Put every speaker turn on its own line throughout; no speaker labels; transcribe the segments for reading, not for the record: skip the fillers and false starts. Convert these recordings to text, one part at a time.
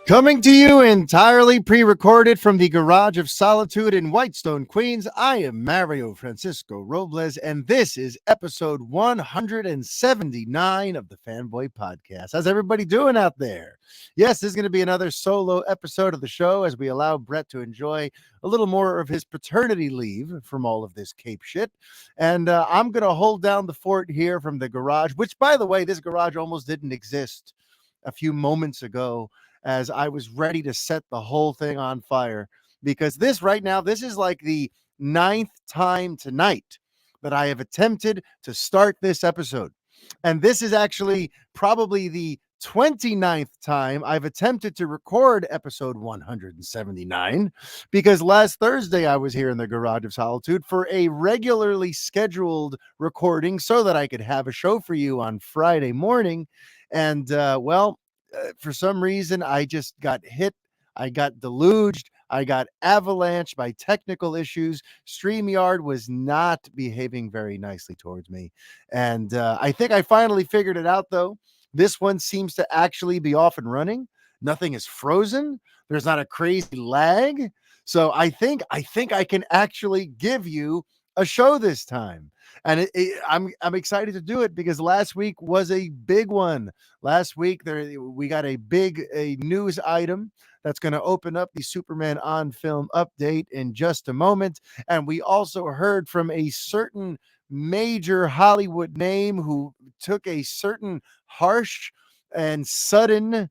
Coming to you entirely pre-recorded from the Garage of Solitude in Whitestone, Queens, I am Mario-Francisco Robles, and this is episode 179 of the Fanboy Podcast. How's everybody doing out there? Yes, this is going to be another solo episode of the show as we allow Brett to enjoy a little more of his paternity leave from all of this Cape shit. And I'm going to hold down the fort here from the garage, which, by the way, this garage almost didn't exist a few moments ago, as I was ready to set the whole thing on fire, because this right now, this is like the ninth time tonight that I have attempted to start this episode. And this is actually probably the 29th time I've attempted to record episode 179, because last Thursday I was here in the Garage of Solitude for a regularly scheduled recording so that I could have a show for you on Friday morning. And for some reason, I just got hit. I got deluged. I got avalanched by technical issues. StreamYard was not behaving very nicely towards me. And I think I finally figured it out, though. This one seems to actually be off and running. Nothing is frozen. There's not a crazy lag. So I think I can actually give you a show this time. And I'm excited to do it because last week was a big one. Last week we got a news item that's going to open up the Superman on film update in just a moment, and we also heard from a certain major Hollywood name who took a certain harsh and sudden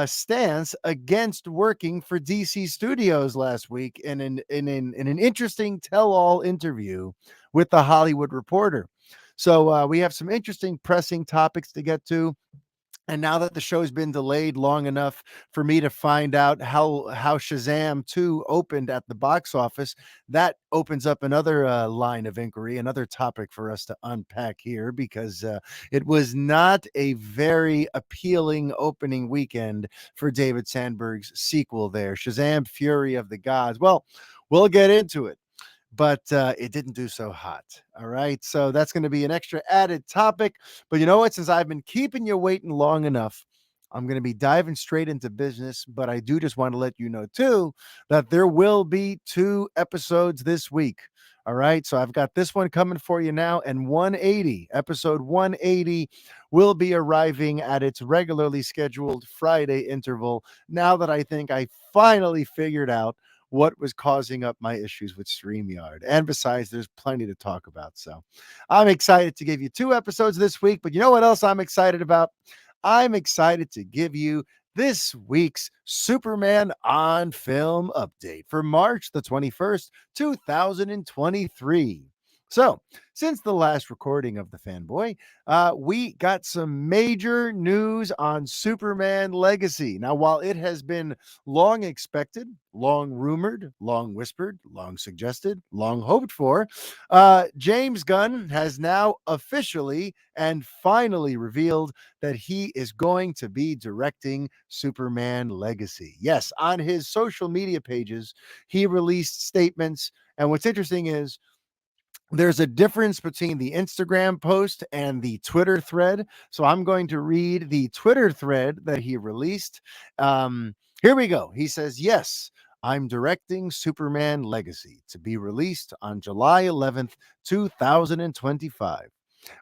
stance against working for DC Studios last week in an interesting tell-all interview with the Hollywood Reporter. So we have some interesting pressing topics to get to. And now that the show's been delayed long enough for me to find out how Shazam 2 opened at the box office, that opens up another line of inquiry, another topic for us to unpack here, because it was not a very appealing opening weekend for David Sandberg's sequel there, Shazam Fury of the Gods. Well, we'll get into it, but it didn't do so hot. All right. So that's going to be an extra added topic. But you know what? Since I've been keeping you waiting long enough, I'm going to be diving straight into business. But I do just want to let you know, too, that there will be 2 episodes this week. All right. So I've got this one coming for you now. And episode 180, will be arriving at its regularly scheduled Friday interval, now that I think I finally figured out what was causing up my issues with StreamYard. And besides, there's plenty to talk about. So I'm excited to give you 2 episodes this week. But you know what else I'm excited about? I'm excited to give you this week's Superman on film update for March the 21st, 2023. So, since the last recording of the Fanboy, we got some major news on Superman Legacy. Now, while it has been long expected, long rumored, long whispered, long suggested, long hoped for, James Gunn has now officially and finally revealed that he is going to be directing Superman Legacy. Yes, on his social media pages, he released statements. And what's interesting is, there's a difference between the Instagram post and the Twitter thread. So I'm going to read the Twitter thread that he released. Here we go. He says, "Yes, I'm directing Superman Legacy to be released on July 11th, 2025.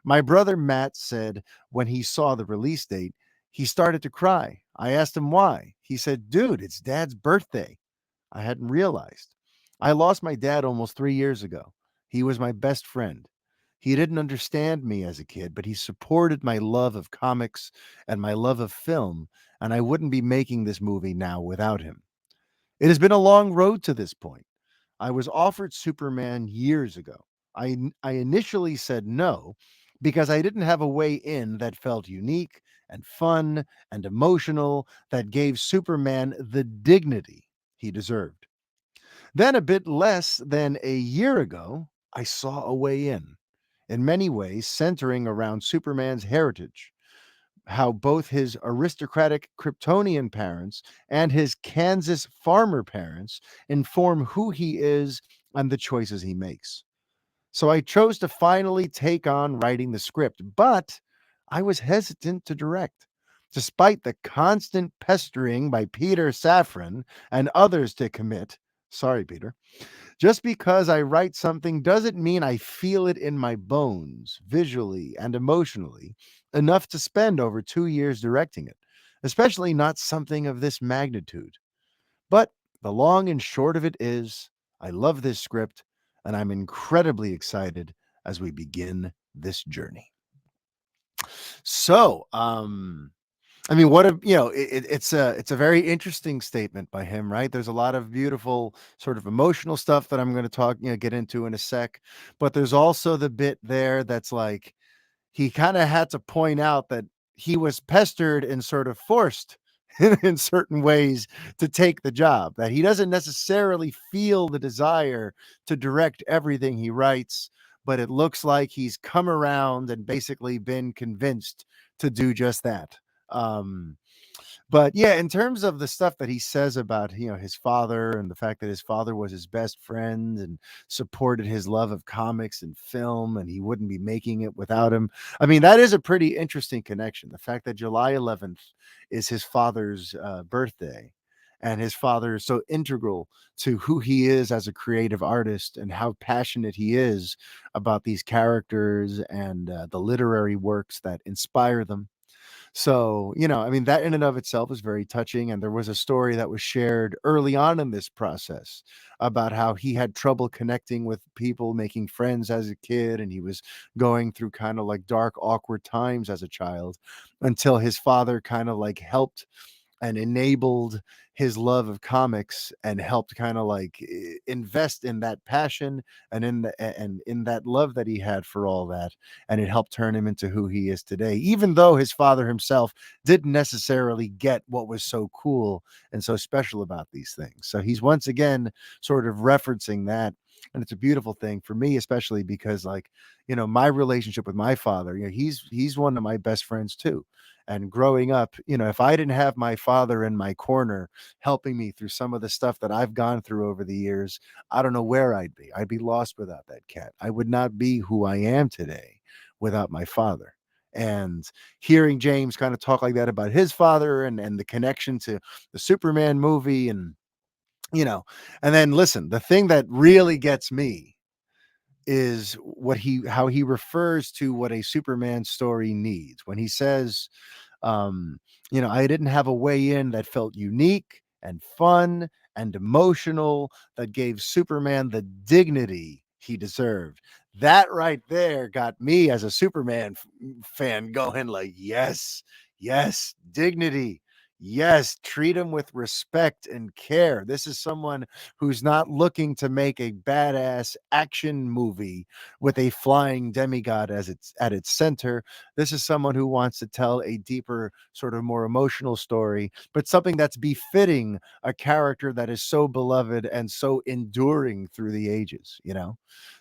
My brother Matt said when he saw the release date, he started to cry. I asked him why. He said, 'Dude, it's Dad's birthday.' I hadn't realized. I lost my dad almost 3 years ago. He was my best friend. He didn't understand me as a kid, but he supported my love of comics and my love of film, and I wouldn't be making this movie now without him. It has been a long road to this point. I was offered Superman years ago. I initially said no because I didn't have a way in that felt unique and fun and emotional, that gave Superman the dignity he deserved. Then, a bit less than a year ago, I saw a way in many ways centering around Superman's heritage, how both his aristocratic Kryptonian parents and his Kansas farmer parents inform who he is and the choices he makes. So I chose to finally take on writing the script, but I was hesitant to direct. despite the constant pestering by Peter Safran and others to commit. Sorry, Peter. Just because I write something doesn't mean I feel it in my bones, visually and emotionally, enough to spend over 2 years directing it, especially not something of this magnitude. But the long and short of it is, I love this script, and I'm incredibly excited as we begin this journey. So, I mean, what a it's a very interesting statement by him, right? There's a lot of beautiful sort of emotional stuff that I'm going to get into in a sec, but there's also the bit there that's like he kind of had to point out that he was pestered and sort of forced in certain ways to take the job, that he doesn't necessarily feel the desire to direct everything he writes, but it looks like he's come around and basically been convinced to do just that. Um, but yeah, in terms of the stuff that he says about his father and the fact that his father was his best friend and supported his love of comics and film, and he wouldn't be making it without him. I mean, that is a pretty interesting connection. The fact that July 11th is his father's birthday, and his father is so integral to who he is as a creative artist and how passionate he is about these characters and the literary works that inspire them. So, I mean, that in and of itself is very touching. And there was a story that was shared early on in this process about how he had trouble connecting with people, making friends as a kid. And he was going through kind of like dark, awkward times as a child until his father kind of like helped and enabled his love of comics and helped kind of like invest in that passion and in that love that he had for all that, and it helped turn him into who he is today, even though his father himself didn't necessarily get what was so cool and so special about these things. So he's once again sort of referencing that, and it's a beautiful thing for me, especially because like my relationship with my father, he's one of my best friends too. And growing up, if I didn't have my father in my corner helping me through some of the stuff that I've gone through over the years, I don't know where I'd be. I'd be lost without that cat. I would not be who I am today without my father. And hearing James kind of talk like that about his father and the connection to the Superman movie, you know, and then listen, the thing that really gets me is how he refers to what a Superman story needs when he says, um, I didn't have a way in that felt unique and fun and emotional, that gave Superman the dignity he deserved. That right there got me as a Superman fan going like, yes, yes, dignity. Yes, treat him with respect and care. This is someone who's not looking to make a badass action movie with a flying demigod as its at its center. This is someone who wants to tell a deeper, sort of more emotional story, but something that's befitting a character that is so beloved and so enduring through the ages.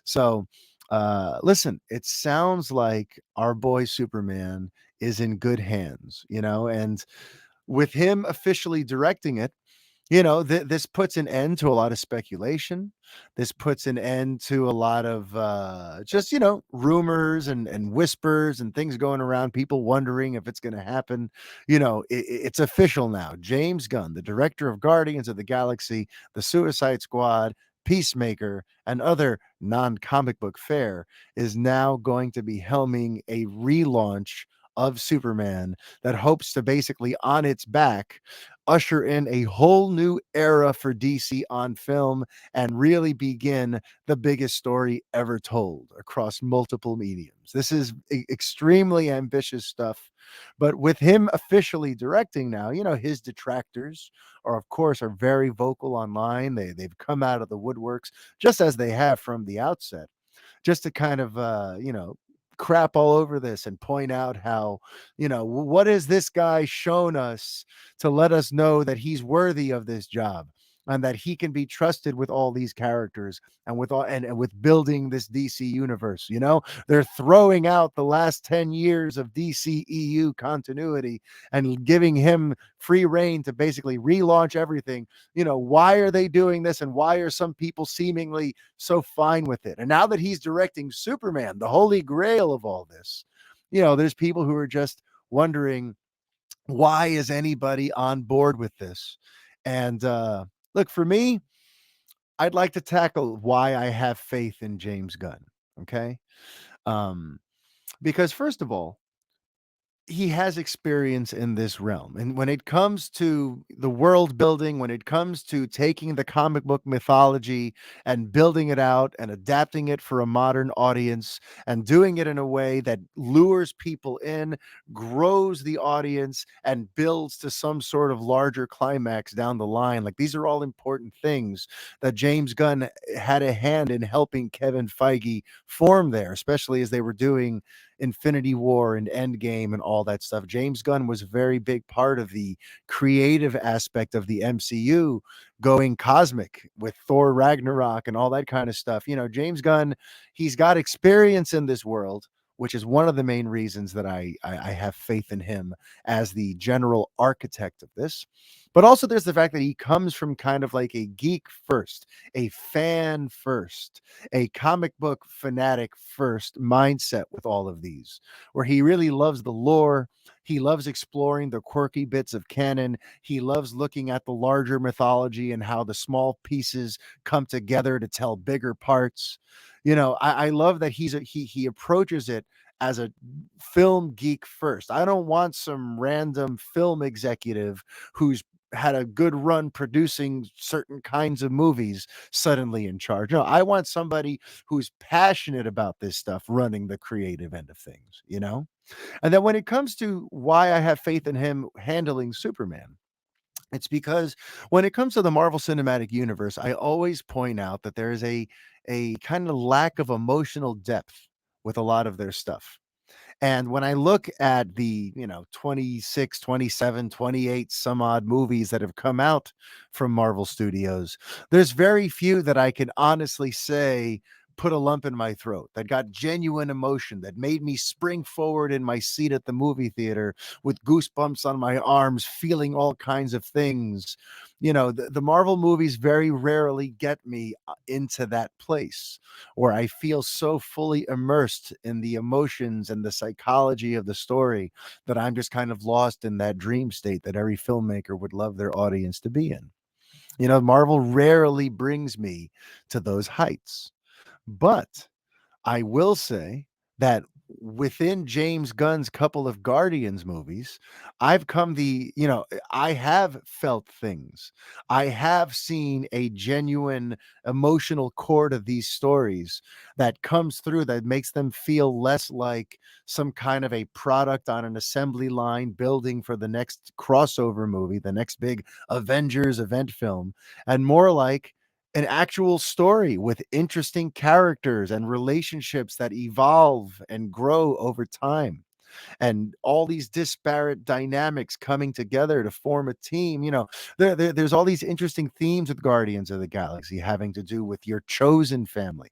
So, listen, it sounds like our boy Superman is in good hands, and with him officially directing it, this puts an end to a lot of speculation. This puts an end to a lot of just rumors and whispers and things going around, people wondering if it's going to happen. It's official now. James Gunn, the director of Guardians of the Galaxy, the Suicide Squad, Peacemaker, and other non-comic book fare, is now going to be helming a relaunch of Superman that hopes to basically on its back usher in a whole new era for DC on film and really begin the biggest story ever told across multiple mediums. This is extremely ambitious stuff, but with him officially directing now, his detractors are very vocal online. They've come out of the woodworks just as they have from the outset, just to kind of crap all over this and point out how, what has this guy shown us to let us know that he's worthy of this job and that he can be trusted with all these characters and with all and with building this DC universe. They're throwing out the last 10 years of DCEU continuity and giving him free reign to basically relaunch everything. Why are they doing this, and why are some people seemingly so fine with it? And now that he's directing Superman, the holy grail of all this, there's people who are just wondering Why is anybody on board with this? And look, for me, I'd like to tackle why I have faith in James Gunn. Okay. Um, because first of all, he has experience in this realm. And when it comes to the world building, when it comes to taking the comic book mythology and building it out and adapting it for a modern audience and doing it in a way that lures people in, grows the audience, and builds to some sort of larger climax down the line, like these are all important things that James Gunn had a hand in helping Kevin Feige form there, especially as they were doing Infinity War and Endgame and all that stuff. James Gunn was a very big part of the creative aspect of the MCU going cosmic with Thor Ragnarok and all that kind of stuff. You know, James Gunn, he's got experience in this world, which is one of the main reasons that I have faith in him as the general architect of this. But also there's the fact that he comes from kind of like a geek first, a fan first, a comic book fanatic first mindset with all of these, where he really loves the lore. He loves exploring the quirky bits of canon. He loves looking at the larger mythology and how the small pieces come together to tell bigger parts. You know, I love that he approaches it as a film geek first. I don't want some random film executive who's had a good run producing certain kinds of movies suddenly in charge. No, I want somebody who's passionate about this stuff running the creative end of things, you know? And then when it comes to why I have faith in him handling Superman, it's because when it comes to the Marvel Cinematic Universe, I always point out that there is a kind of lack of emotional depth with a lot of their stuff. And when I look at the, 26, 27, 28 some odd movies that have come out from Marvel Studios, there's very few that I can honestly say put a lump in my throat, that got genuine emotion, that made me spring forward in my seat at the movie theater with goosebumps on my arms, feeling all kinds of things. You know, the Marvel movies very rarely get me into that place where I feel so fully immersed in the emotions and the psychology of the story that I'm just kind of lost in that dream state that every filmmaker would love their audience to be in. You know, Marvel rarely brings me to those heights. But I will say that within James Gunn's couple of Guardians movies, I've come I have felt things. I have seen a genuine emotional core to these stories that comes through that makes them feel less like some kind of a product on an assembly line building for the next crossover movie, the next big Avengers event film, and more like an actual story with interesting characters and relationships that evolve and grow over time, and all these disparate dynamics coming together to form a team. You know, there's all these interesting themes with Guardians of the Galaxy having to do with your chosen family,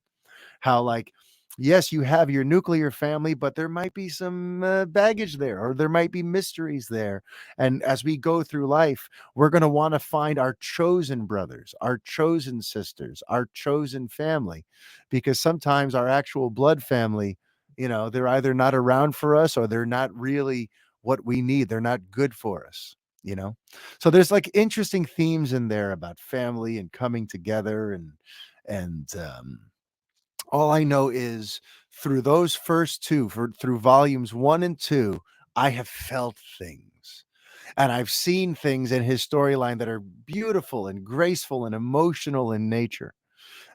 how like yes, you have your nuclear family, but there might be some baggage there, or there might be mysteries there. And as we go through life, we're going to want to find our chosen brothers, our chosen sisters, our chosen family, because sometimes our actual blood family, they're either not around for us or they're not really what we need. They're not good for us. So there's like interesting themes in there about family and coming together, and all I know is through those first two, through volumes 1 and 2, I have felt things. And I've seen things in his storyline that are beautiful and graceful and emotional in nature,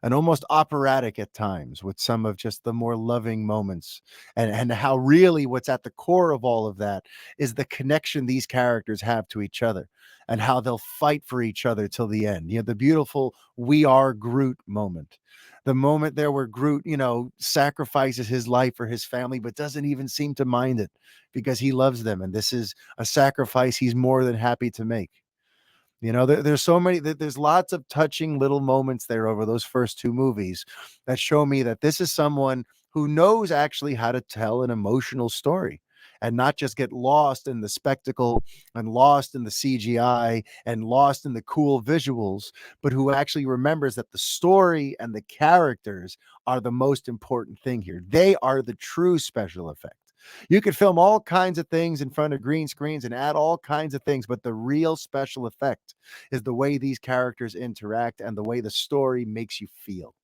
and almost operatic at times, with some of just the more loving moments, and how really what's at the core of all of that is the connection these characters have to each other, and how they'll fight for each other till the end. The beautiful "we are Groot" moment, the moment there where Groot, sacrifices his life for his family, but doesn't even seem to mind it because he loves them, and this is a sacrifice he's more than happy to make. There's so many, there's lots of touching little moments there over those first two movies that show me that this is someone who knows actually how to tell an emotional story and not just get lost in the spectacle and lost in the CGI and lost in the cool visuals, but who actually remembers that the story and the characters are the most important thing here. They are the true special effect. You could film all kinds of things in front of green screens and add all kinds of things, but the real special effect is the way these characters interact and the way the story makes you feel,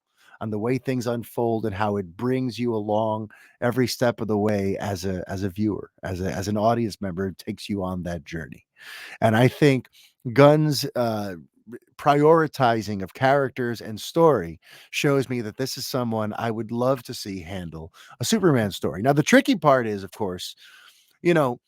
and the way things unfold and how it brings you along every step of the way as a viewer, as an audience member. It takes you on that journey. And I think Gunn's prioritizing of characters and story shows me that this is someone I would love to see handle a Superman story. Now, the tricky part is, of course, you know,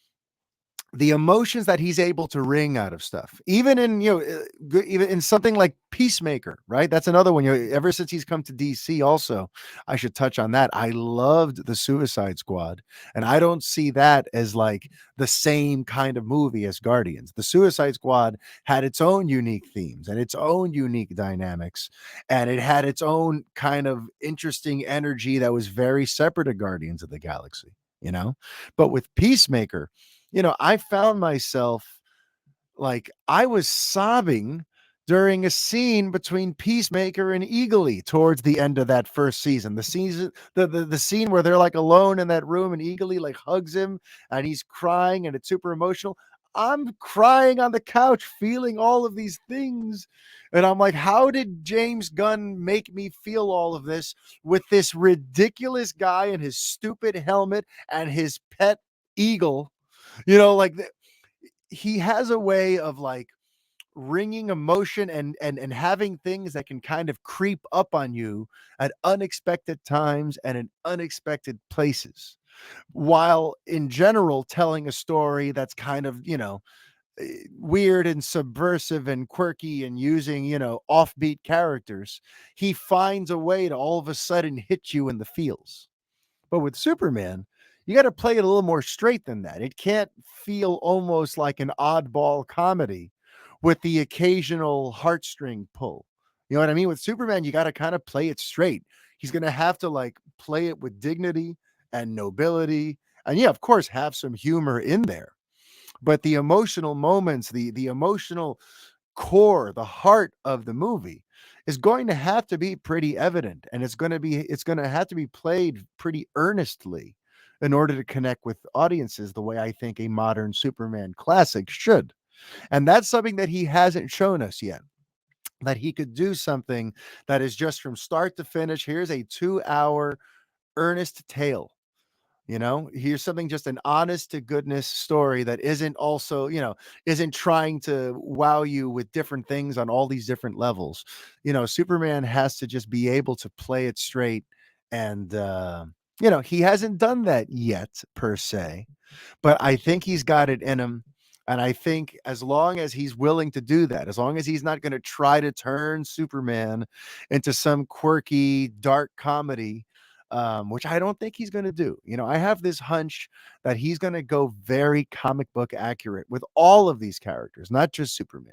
the emotions that he's able to wring out of stuff, even in even in something like Peacemaker, right? That's another one. Ever since he's come to DC, also, I should touch on that. I loved the Suicide Squad, and I don't see that as like the same kind of movie as Guardians. The Suicide Squad had its own unique themes and its own unique dynamics, and it had its own kind of interesting energy that was very separate of Guardians of the Galaxy. But with Peacemaker, I found myself like I was sobbing during a scene between Peacemaker and Eagly towards the end of that first season. The scene where they're like alone in that room and Eagly like hugs him and he's crying and it's super emotional. I'm crying on the couch, feeling all of these things. And I'm like, how did James Gunn make me feel all of this with this ridiculous guy and his stupid helmet and his pet eagle? Like he has a way of like wringing emotion and having things that can kind of creep up on you at unexpected times and in unexpected places, while in general telling a story that's kind of weird and subversive and quirky and using offbeat characters. He finds a way to all of a sudden hit you in the feels. But with Superman, you got to play it a little more straight than that. It can't feel almost like an oddball comedy with the occasional heartstring pull. You know what I mean? With Superman, you got to kind of play it straight. He's going to have to like play it with dignity and nobility. And yeah, of course, have some humor in there. But the emotional moments, the emotional core, the heart of the movie is going to have to be pretty evident, and it's going to have to be played pretty earnestly in order to connect with audiences the way I think a modern Superman classic should. And that's something that he hasn't shown us yet. That he could do something that is just from start to finish. Here's a 2-hour earnest tale. Here's something, just an honest to goodness story that isn't also, isn't trying to wow you with different things on all these different levels. Superman has to just be able to play it straight. And, he hasn't done that yet, per se, but I think he's got it in him. And I think as long as he's willing to do that, as long as he's not going to try to turn Superman into some quirky, dark comedy, which I don't think he's going to do. I have this hunch that he's going to go very comic book accurate with all of these characters, not just Superman.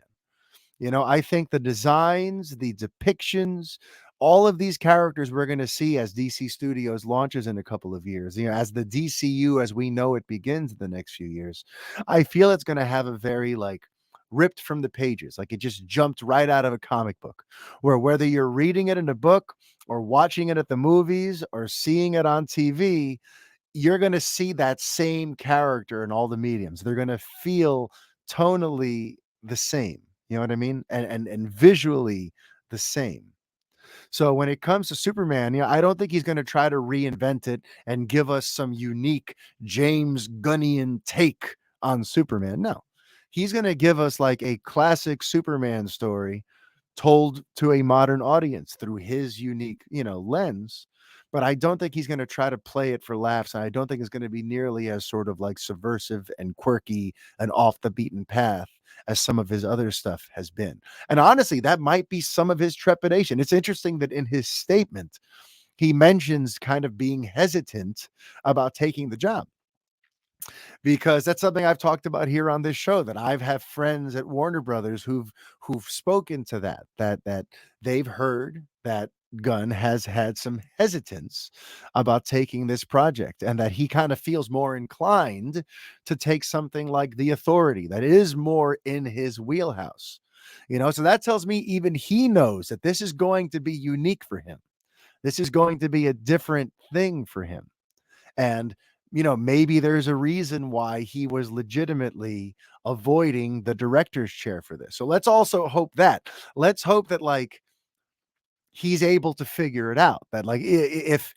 I think the designs, the depictions, all of these characters we're going to see as DC Studios launches in a couple of years, as the DCU as we know it begins in the next few years, I feel it's going to have a very like ripped from the pages, like it just jumped right out of a comic book, where whether you're reading it in a book or watching it at the movies or seeing it on TV, you're going to see that same character in all the mediums. They're going to feel tonally the same. You know what I mean? And visually the same. So when it comes to Superman, I don't think he's going to try to reinvent it and give us some unique James Gunnian take on Superman. No. He's going to give us like a classic Superman story told to a modern audience through his unique, lens. But I don't think he's going to try to play it for laughs. And I don't think it's going to be nearly as sort of like subversive and quirky and off the beaten path as some of his other stuff has been. And honestly, that might be some of his trepidation. It's interesting that in his statement, he mentions kind of being hesitant about taking the job, because that's something I've talked about here on this show, that I've had friends at Warner Brothers who've spoken to that they've heard that Gunn has had some hesitance about taking this project, and that he kind of feels more inclined to take something like The Authority that is more in his wheelhouse. So that tells me even he knows that this is going to be unique for him. This is going to be a different thing for him. And maybe there's a reason why he was legitimately avoiding the director's chair for this. So let's also hope that. Let's hope that like he's able to figure it out. That like if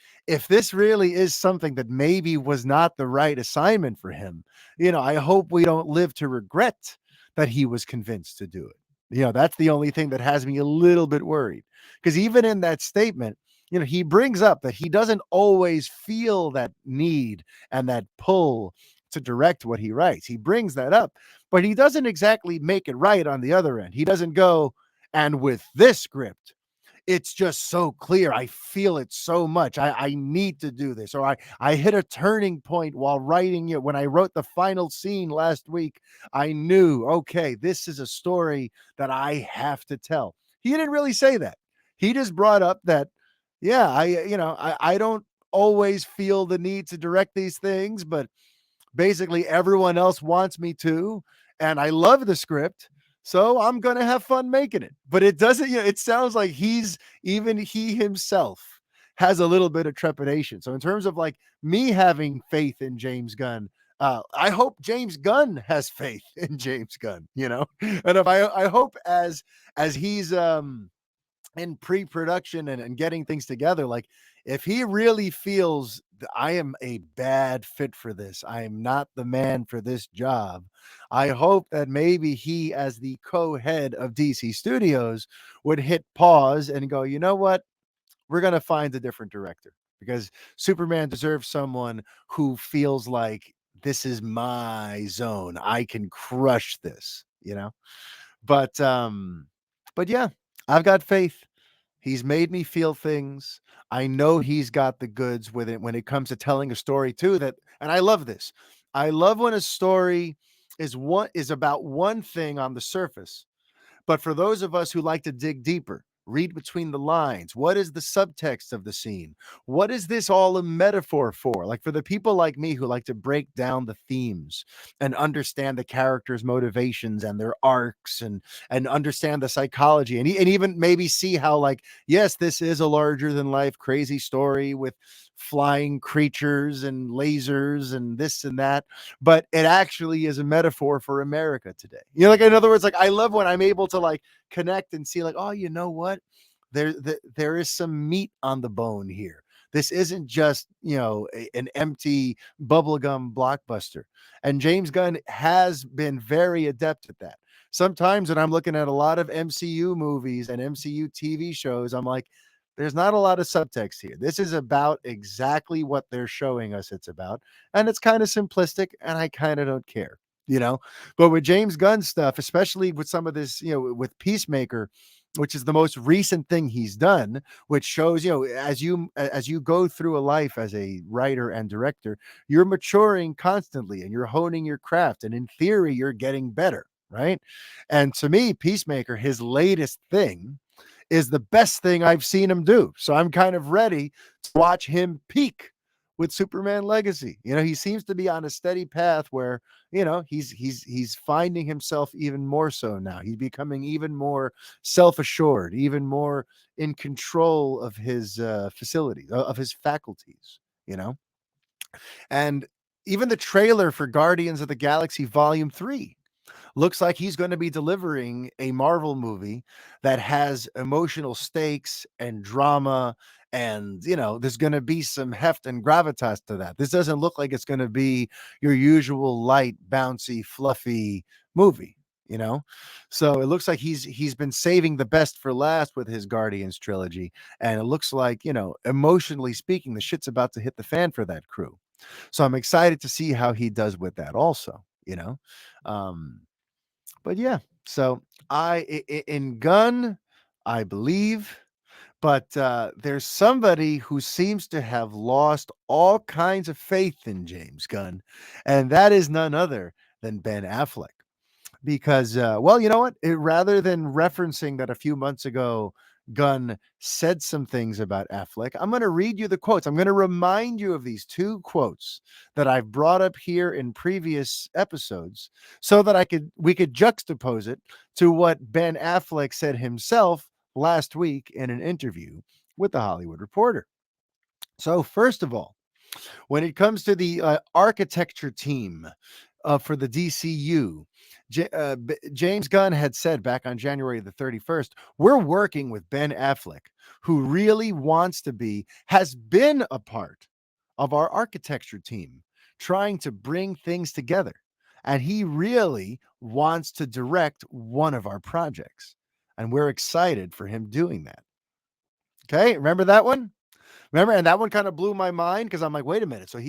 this really is something that maybe was not the right assignment for him, I hope we don't live to regret that he was convinced to do it. That's the only thing that has me a little bit worried. Because even in that statement, he brings up that he doesn't always feel that need and that pull to direct what he writes. He brings that up, but he doesn't exactly make it right on the other end. He doesn't go, and with this script, it's just so clear. I feel it so much. I need to do this. Or I hit a turning point while writing it. When I wrote the final scene last week, I knew, okay, this is a story that I have to tell. He didn't really say that. He just brought up that, yeah, I don't always feel the need to direct these things, but basically everyone else wants me to, and I love the script, so I'm gonna have fun making it. But it doesn't, it sounds like even he himself has a little bit of trepidation. So in terms of like me having faith in James Gunn, I hope James Gunn has faith in James Gunn, and if I hope as he's in pre-production and getting things together, like if he really feels that I am a bad fit for this, I am not the man for this job, I hope that maybe he, as the co-head of DC Studios, would hit pause and go, you know what, we're going to find a different director, because Superman deserves someone who feels like this is my zone, I can crush this, but yeah, I've got faith. He's made me feel things. I know he's got the goods with it when it comes to telling a story too. And I love this. I love when a story is about one thing on the surface, but for those of us who like to dig deeper, read between the lines, what is the subtext of the scene? What is this all a metaphor for? Like for the people like me who like to break down the themes and understand the characters' motivations and their arcs and understand the psychology and even maybe see how like, yes, this is a larger than life crazy story with flying creatures and lasers and this and that, but it actually is a metaphor for America today. Like in other words, like I love when I'm able to like connect and see like, oh, you know what? There is some meat on the bone here. This isn't just, an empty bubblegum blockbuster. And James Gunn has been very adept at that. Sometimes when I'm looking at a lot of MCU movies and MCU TV shows, I'm like, there's not a lot of subtext here. This is about exactly what they're showing us it's about. And it's kind of simplistic, and I kind of don't care, you know? But with James Gunn stuff, especially with some of this, with Peacemaker, which is the most recent thing he's done, which shows, as you go through a life as a writer and director, you're maturing constantly and you're honing your craft. And in theory, you're getting better, right? And to me, Peacemaker, his latest thing, is the best thing I've seen him do. So I'm kind of ready to watch him peak with Superman Legacy. He seems to be on a steady path where, he's finding himself even more so now. He's becoming even more self-assured, even more in control of his facilities, of his faculties, and even the trailer for Guardians of the Galaxy Volume 3 looks like he's going to be delivering a Marvel movie that has emotional stakes and drama. And, there's going to be some heft and gravitas to that. This doesn't look like it's going to be your usual light, bouncy, fluffy movie, you know? So it looks like he's been saving the best for last with his Guardians trilogy. And it looks like, emotionally speaking, the shit's about to hit the fan for that crew. So I'm excited to see how he does with that also, Um, but yeah, so in Gunn, I believe, but there's somebody who seems to have lost all kinds of faith in James Gunn, and that is none other than Ben Affleck. Because, well, you know what? Rather than referencing that a few months ago, Gunn said some things about Affleck, I'm going to read you the quotes. I'm going to remind you of these two quotes that I've brought up here in previous episodes, so that we could juxtapose it to what Ben Affleck said himself last week in an interview with the Hollywood Reporter. So, first of all, When it comes to the architecture team for the DCU, James Gunn had said back on January the 31st, we're working with Ben Affleck, who really wants to be, has been a part of our architecture team, trying to bring things together. And he really wants to direct one of our projects. And we're excited for him doing that. Okay, remember that one? Remember, and that one kind of blew my mind because I'm like, wait a minute. So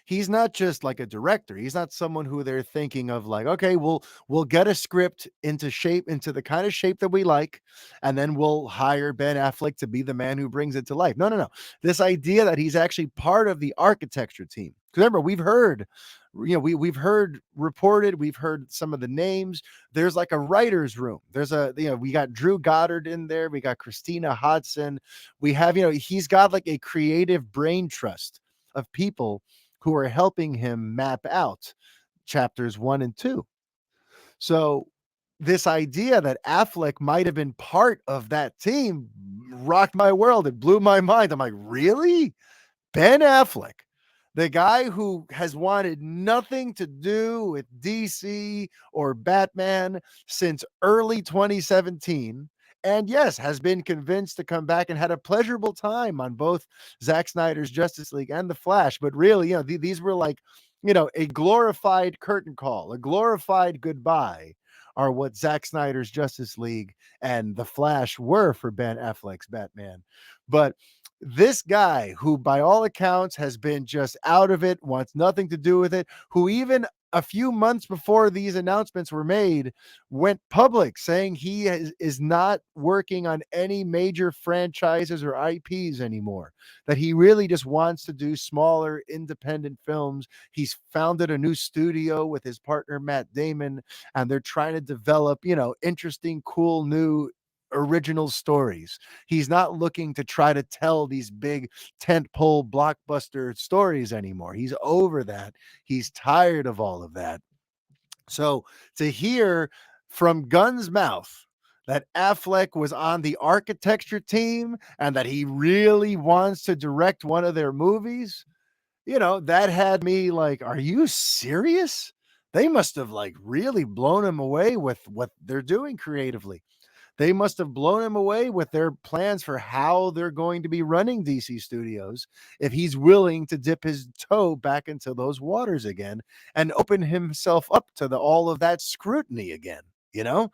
he's not just like a director. He's not someone who they're thinking of like, okay, we'll get a script into shape, into the kind of shape that we like, and then we'll hire Ben Affleck to be the man who brings it to life. No, no, no. This idea that he's actually part of the architecture team. 'Cause remember, we've heard, we've heard reported, we've heard some of the names. There's like a writer's room. There's we got Drew Goddard in there, we got Christina Hodson, we have, he's got like a creative brain trust of people who are helping him map out chapters 1 and 2. So this idea that Affleck might have been part of that team rocked my world. It blew my mind. I'm like, really? Ben Affleck, the guy who has wanted nothing to do with DC or Batman since early 2017, and yes, has been convinced to come back and had a pleasurable time on both Zack Snyder's Justice League and The Flash. But really, these were like, a glorified curtain call, a glorified goodbye are what Zack Snyder's Justice League and The Flash were for Ben Affleck's Batman. But this guy, who by all accounts has been just out of it, wants nothing to do with it, who even a few months before these announcements were made went public saying he is not working on any major franchises or IPs anymore, that he really just wants to do smaller independent films. He's founded a new studio with his partner Matt Damon, and they're trying to develop, interesting, cool, new original stories. He's not looking to try to tell these big tentpole blockbuster stories anymore. He's over that. He's tired of all of that. So to hear from Gunn's mouth that Affleck was on the architecture team and that he really wants to direct one of their movies, that had me like, are you serious? They must have like really blown him away with what they're doing creatively. They must have blown him away with their plans for how they're going to be running DC Studios if he's willing to dip his toe back into those waters again and open himself up to all of that scrutiny again, you know?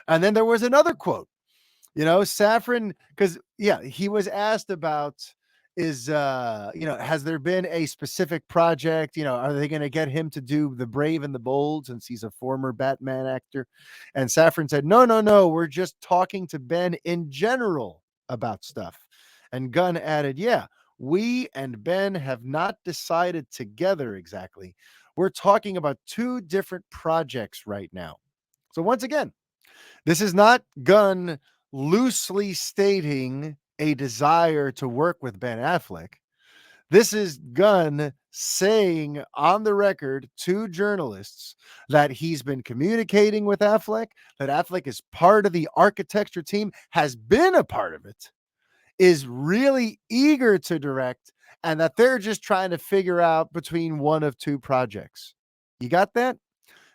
And then there was another quote, Saffron, because yeah, he was asked about, has there been a specific project, are they going to get him to do The Brave and the Bold since he's a former Batman actor? And Saffron said, no, no, no, we're just talking to Ben in general about stuff. And Gunn added, yeah, we and Ben have not decided together exactly. We're talking about two different projects right now. So once again, this is not Gunn loosely stating a desire to work with Ben Affleck. This is Gunn saying on the record to journalists that he's been communicating with Affleck, that Affleck is part of the architecture team, has been a part of it, is really eager to direct, and that they're just trying to figure out between one of two projects. You got that?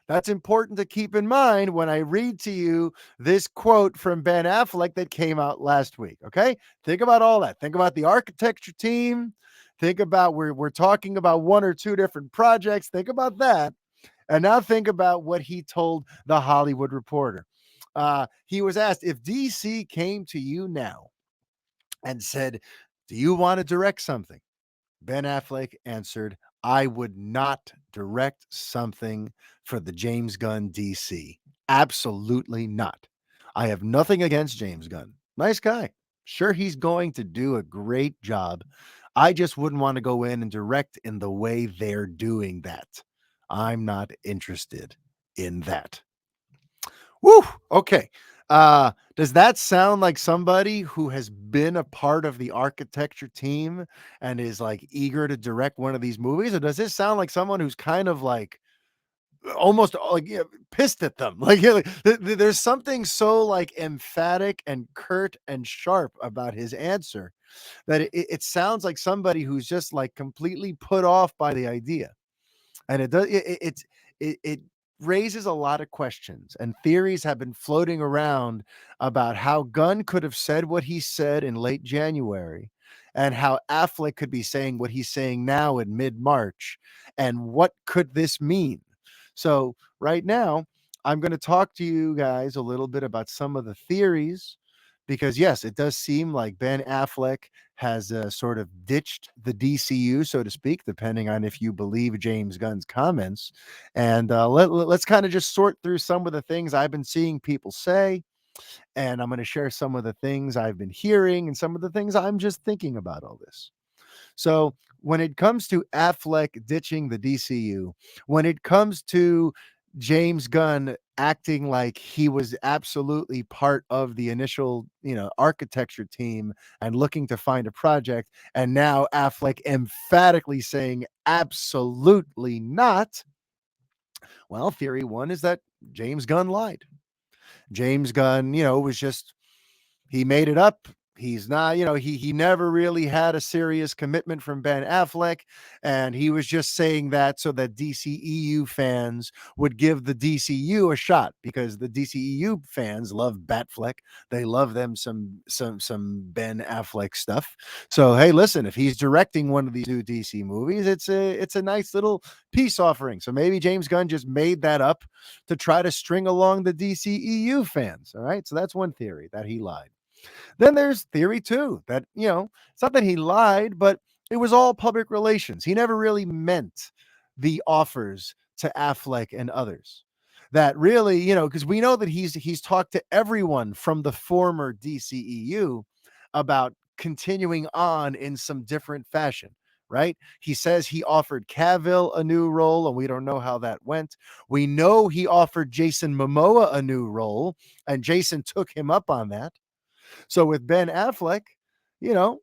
That's important to keep in mind when I read to you this quote from Ben Affleck that came out last week. Okay. Think about all that. Think about the architecture team. Think about we're talking about one or two different projects. Think about that. And now think about what he told the Hollywood Reporter. He was asked, if DC came to you now and said, do you want to direct something? Ben Affleck answered, I would not direct something for the James Gunn DC. Absolutely not. I have nothing against James Gunn. Nice guy. Sure, he's going to do a great job. I just wouldn't want to go in and direct in the way they're doing that. I'm not interested in that. Woo! Okay. Does that sound like somebody who has been a part of the architecture team and is like eager to direct one of these movies? Or does this sound like someone who's kind of like almost like, pissed at them. Like, there's something so like emphatic and curt and sharp about his answer that it sounds like somebody who's just like completely put off by the idea. And it does it raises a lot of questions, and theories have been floating around about how Gunn could have said what he said in late January, and how Affleck could be saying what he's saying now in mid-March, and what could this mean? So right now, I'm going to talk to you guys a little bit about some of the theories, because yes, it does seem like Ben Affleck has sort of ditched the DCU, so to speak, depending on if you believe James Gunn's comments. And let's kind of just sort through some of the things I've been seeing people say, and I'm going to share some of the things I've been hearing and some of the things I'm just thinking about all this. So, when it comes to Affleck ditching the DCU, when it comes to James Gunn acting like he was absolutely part of the initial, architecture team and looking to find a project, and now Affleck emphatically saying absolutely not. Well, theory one is that James Gunn lied. James Gunn, was just he made it up. He's not, he never really had a serious commitment from Ben Affleck, and he was just saying that so that DCEU fans would give the DCU a shot, because the DCEU fans love Batfleck. They love them some Ben Affleck stuff. So hey, listen, if he's directing one of these new DC movies, it's a nice little peace offering. So maybe James Gunn just made that up to try to string along the DCEU fans. All right, so that's one theory, that he lied. Then there's theory two, that, it's not that he lied, but it was all public relations. He never really meant the offers to Affleck and others. That really, because we know that he's talked to everyone from the former DCEU about continuing on in some different fashion, right? He says he offered Cavill a new role, and we don't know how that went. We know he offered Jason Momoa a new role, and Jason took him up on that. So with Ben Affleck, you know,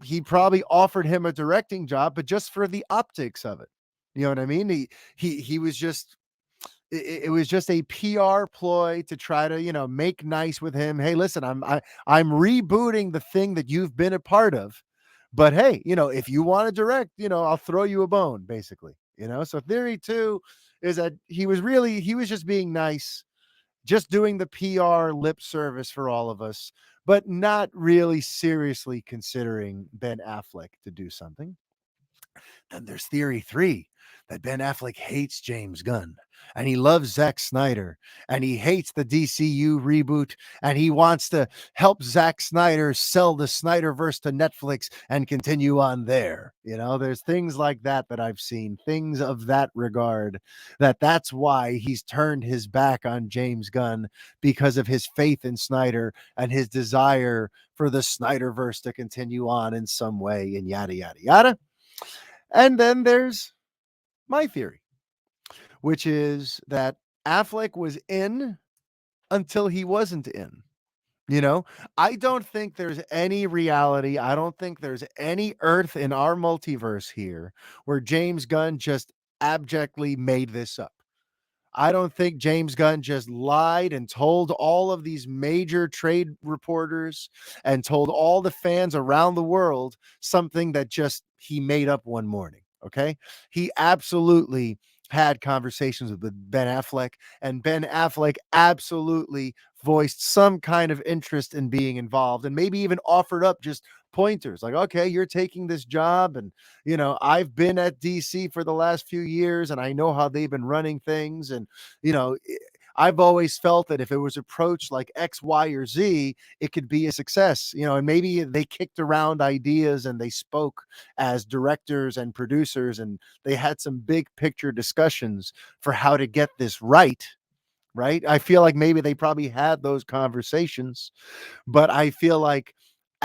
he probably offered him a directing job, but just for the optics of it. You know what I mean? He was just, it was just a PR ploy to try to, make nice with him. Hey, listen, I'm rebooting the thing that you've been a part of. But hey, if you want to direct, I'll throw you a bone, basically. So theory two is that he was just being nice, just doing the PR lip service for all of us, but not really seriously considering Ben Affleck to do something. Then there's theory three, that Ben Affleck hates James Gunn, and he loves Zack Snyder, and he hates the DCU reboot, and he wants to help Zack Snyder sell the Snyderverse to Netflix and continue on there. There's things like that I've seen, things of that regard, that's why he's turned his back on James Gunn, because of his faith in Snyder and his desire for the Snyderverse to continue on in some way, and yada, yada, yada. And then there's my theory, which is that Affleck was in until he wasn't in. You know, I don't think there's any reality. I don't think there's any earth in our multiverse here where James Gunn just abjectly made this up. I don't think James Gunn just lied and told all of these major trade reporters and told all the fans around the world something that just he made up one morning. Okay. He absolutely had conversations with Ben Affleck, and Ben Affleck absolutely voiced some kind of interest in being involved, and maybe even offered up just pointers like, okay, you're taking this job, and I've been at DC for the last few years, and I know how they've been running things. And, you know, I've always felt that if it was approached like X, Y, or Z, it could be a success, and maybe they kicked around ideas and they spoke as directors and producers, and they had some big picture discussions for how to get this right. Right. I feel like maybe they probably had those conversations, but I feel like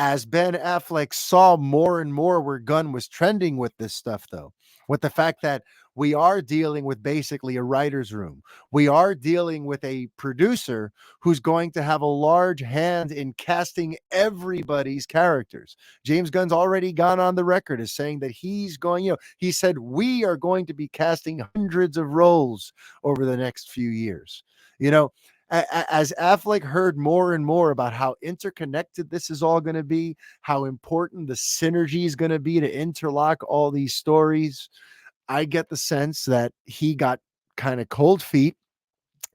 As Ben Affleck saw more and more where Gunn was trending with this stuff, though, with the fact that we are dealing with basically a writer's room, we are dealing with a producer who's going to have a large hand in casting everybody's characters. James Gunn's already gone on the record as saying that he's going, he said, we are going to be casting hundreds of roles over the next few years. You know, as Affleck heard more and more about how interconnected this is all going to be, how important the synergy is going to be to interlock all these stories, I get the sense that he got kind of cold feet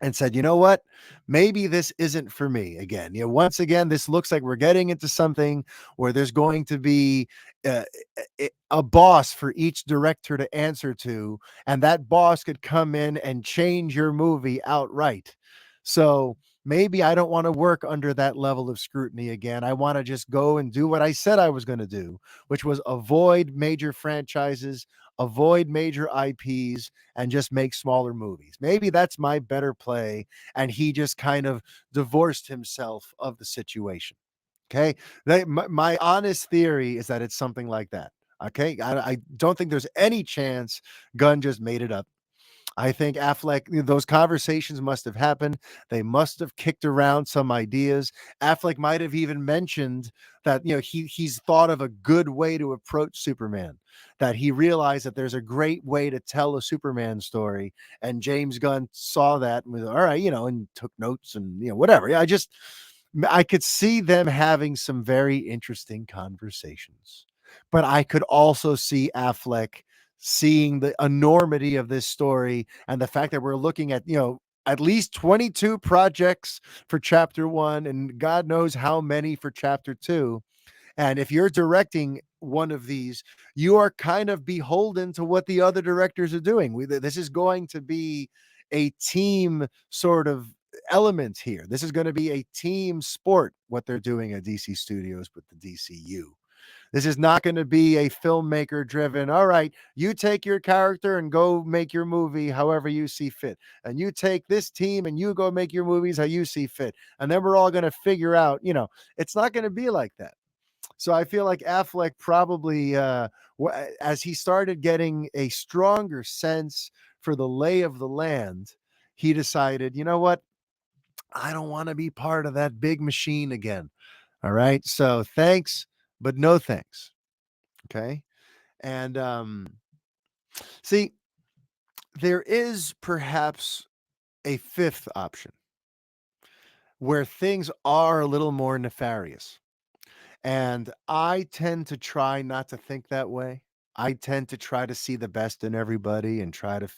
and said, you know what? Maybe this isn't for me again. Once again, this looks like we're getting into something where there's going to be uh, a boss for each director to answer to, and that boss could come in and change your movie outright. So maybe I don't want to work under that level of scrutiny again. I want to just go and do what I said I was going to do, which was avoid major franchises, avoid major IPs, and just make smaller movies. Maybe that's my better play. And he just kind of divorced himself of the situation. Okay. My honest theory is that it's something like that. Okay. I don't think there's any chance Gunn just made it up. I think Affleck, those conversations must have happened. They must have kicked around some ideas. Affleck might have even mentioned that, he's thought of a good way to approach Superman, that he realized that there's a great way to tell a Superman story. And James Gunn saw that and was all right, and took notes and, whatever. I could see them having some very interesting conversations, but I could also see Affleck seeing the enormity of this story and the fact that we're looking at, at least 22 projects for chapter 1 and God knows how many for chapter 2. And if you're directing one of these, you are kind of beholden to what the other directors are doing. This is going to be a team sort of element here. This is going to be a team sport, what they're doing at DC Studios with the DCU. This is not going to be a filmmaker driven, all right, you take your character and go make your movie however you see fit. And you take this team and you go make your movies how you see fit. And then we're all going to figure out, it's not going to be like that. So I feel like Affleck probably, as he started getting a stronger sense for the lay of the land, he decided, you know what? I don't want to be part of that big machine again. All right. So thanks, but no thanks. Okay. And see, there is perhaps a fifth option where things are a little more nefarious. And I tend to try not to think that way. I tend to try to see the best in everybody and try to,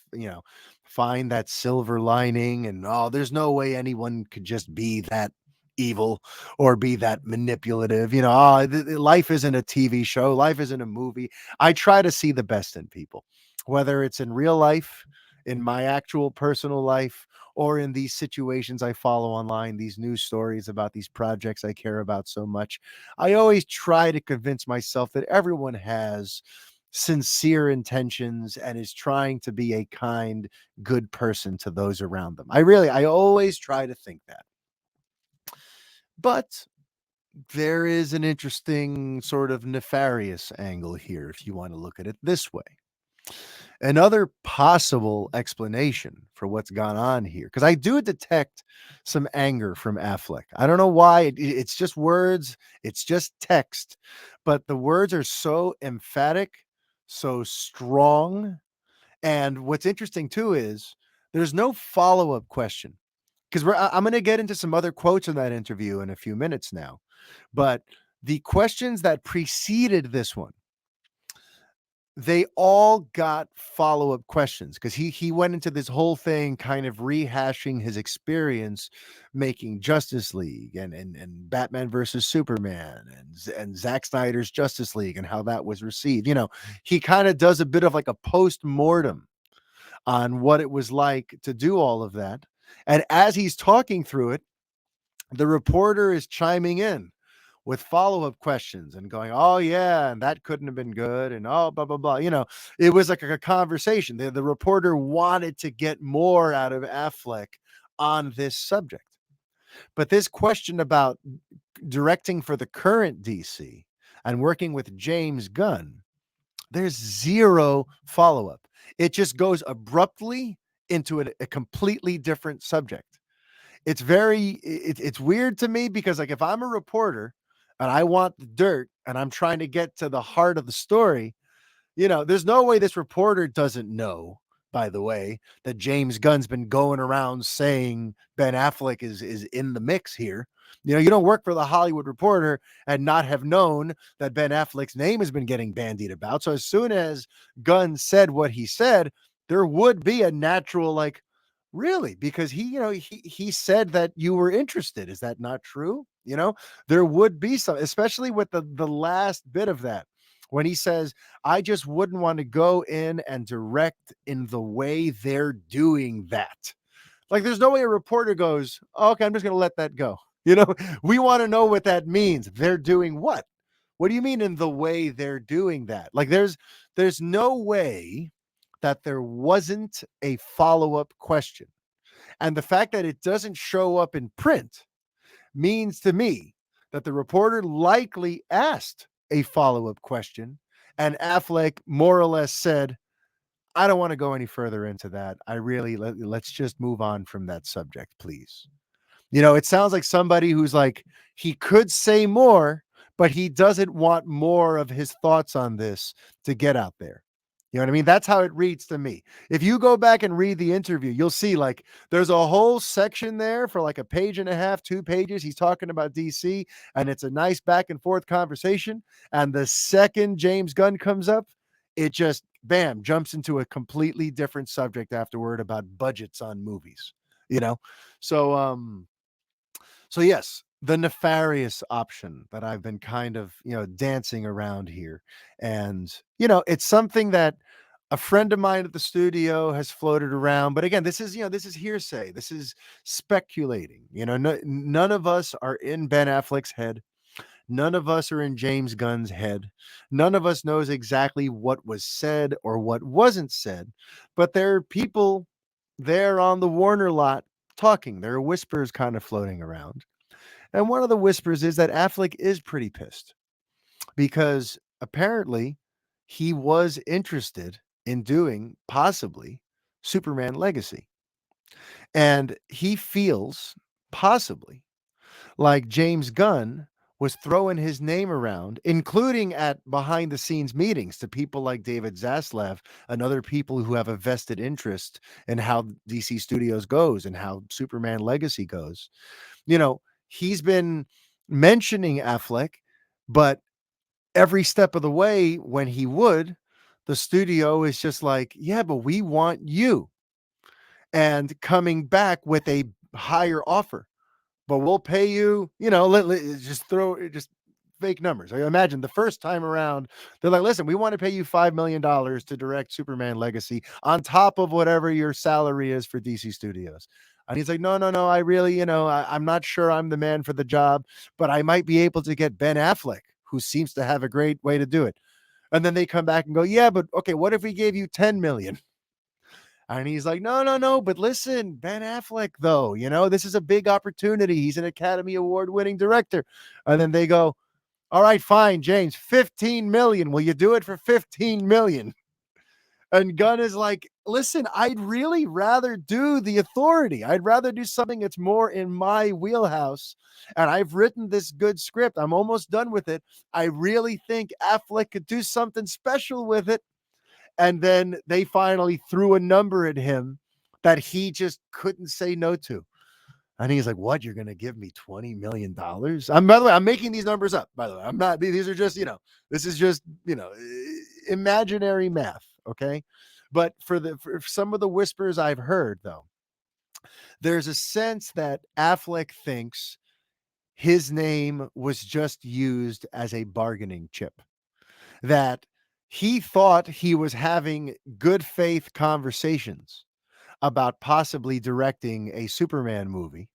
find that silver lining. And oh, there's no way anyone could just be that evil or be that manipulative. Life isn't a TV show, life isn't a movie. I try to see the best in people, whether it's in real life, in my actual personal life, or in these situations I follow online, these news stories about these projects I care about so much. I always try to convince myself that everyone has sincere intentions and is trying to be a kind, good person to those around them. I always try to think that. But there is an interesting sort of nefarious angle here, if you want to look at it this way. Another possible explanation for what's gone on here, because I do detect some anger from Affleck. I don't know why. It's just words, it's just text, but the words are so emphatic, so strong. And what's interesting too is there's no follow up question, because I'm going to get into some other quotes in that interview in a few minutes now. But the questions that preceded this one, they all got follow-up questions because he went into this whole thing kind of rehashing his experience making Justice League and Batman versus Superman and Zack Snyder's Justice League and how that was received. He kind of does a bit of like a post-mortem on what it was like to do all of that. And as he's talking through it, the reporter is chiming in with follow-up questions and going, oh yeah, and that couldn't have been good, and oh blah blah blah. It was like a conversation. The reporter wanted to get more out of Affleck on this subject. But this question about directing for the current DC and working with James Gunn, there's zero follow-up. It just goes abruptly into a completely different subject. It's weird to me because, like, if I'm a reporter and I want the dirt and I'm trying to get to the heart of the story, there's no way this reporter doesn't know, by the way, that James Gunn's been going around saying Ben Affleck is in the mix here. You don't work for the Hollywood Reporter and not have known that Ben Affleck's name has been getting bandied about. So as soon as Gunn said what he said, there would be a natural, like, really, because he said that you were interested. Is that not true? There would be some, especially with the last bit of that, when he says, I just wouldn't want to go in and direct in the way they're doing that. Like, there's no way a reporter goes, oh, okay, I'm just going to let that go. We want to know what that means. They're doing what? What do you mean in the way they're doing that? Like, there's no way that there wasn't a follow-up question. And the fact that it doesn't show up in print means to me that the reporter likely asked a follow-up question, and Affleck more or less said, I don't want to go any further into that. Let's just move on from that subject, please. It sounds like somebody who's like, he could say more, but he doesn't want more of his thoughts on this to get out there. You know what I mean? That's how it reads to me. If you go back and read the interview, you'll see, like, there's a whole section there for like a page and a half, 2 pages. He's talking about DC, and it's a nice back and forth conversation. And the second James Gunn comes up, it just, bam, jumps into a completely different subject afterward about budgets on movies, you know? So, so yes, the nefarious option that I've been kind of, dancing around here. And, it's something that a friend of mine at the studio has floated around. But again, this is hearsay. This is speculating. None of us are in Ben Affleck's head. None of us are in James Gunn's head. None of us knows exactly what was said or what wasn't said. But there are people there on the Warner lot talking. There are whispers kind of floating around. And one of the whispers is that Affleck is pretty pissed because apparently he was interested in doing possibly Superman Legacy. And he feels possibly like James Gunn was throwing his name around, including at behind the scenes meetings, to people like David Zaslav and other people who have a vested interest in how DC Studios goes and how Superman Legacy goes. He's been mentioning Affleck, but every step of the way when he would, the studio is just like, yeah, but we want you, and coming back with a higher offer, but we'll pay you, just fake numbers. I imagine the first time around, they're like, listen, we want to pay you $5 million to direct Superman Legacy on top of whatever your salary is for DC Studios. And he's like, no, I really, I'm not sure I'm the man for the job, but I might be able to get Ben Affleck, who seems to have a great way to do it. And then they come back and go, yeah, but okay, what if we gave you 10 million? And he's like, no, but listen, Ben Affleck, though, this is a big opportunity. He's an Academy Award winning director. And then they go, all right, fine, James, 15 million. Will you do it for 15 million? And Gunn is like, listen, I'd really rather do The Authority. I'd rather do something that's more in my wheelhouse. And I've written this good script. I'm almost done with it. I really think Affleck could do something special with it. And then they finally threw a number at him that he just couldn't say no to. And he's like, what? You're going to give me $20 million? By the way, I'm making these numbers up, by the way. I'm not, these are just, this is just, imaginary math. Okay. But for some of the whispers I've heard, though, there's a sense that Affleck thinks his name was just used as a bargaining chip, that he thought he was having good faith conversations about possibly directing a Superman movie.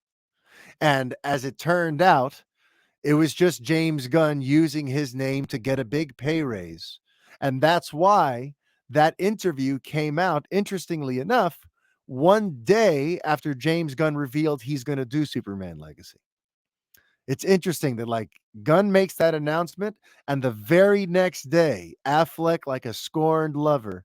And as it turned out, it was just James Gunn using his name to get a big pay raise. And that's why that interview came out, interestingly enough, one day after James Gunn revealed he's going to do Superman Legacy. It's interesting that like Gunn makes that announcement, and the very next day, Affleck, like a scorned lover,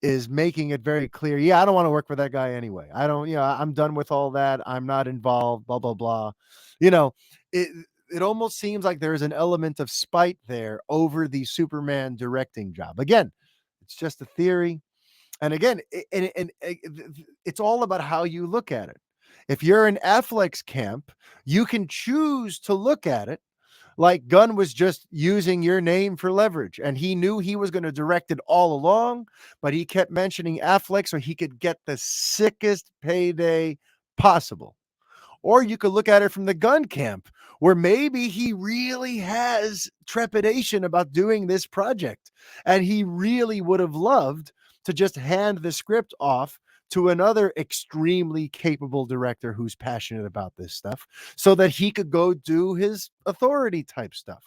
is making it very clear, yeah, I don't want to work with that guy anyway. I don't, I'm done with all that. I'm not involved, blah, blah, blah. You know, it it almost seems like there's an element of spite there over the Superman directing job. Again, it's just a theory. And again, it's all about how you look at it. If you're in Affleck's camp, you can choose to look at it like Gunn was just using your name for leverage, and he knew he was going to direct it all along, but he kept mentioning Affleck so he could get the sickest payday possible. Or you could look at it from the Gunn camp, where maybe he really has trepidation about doing this project, and he really would have loved to just hand the script off to another extremely capable director who's passionate about this stuff so that he could go do his authority type stuff.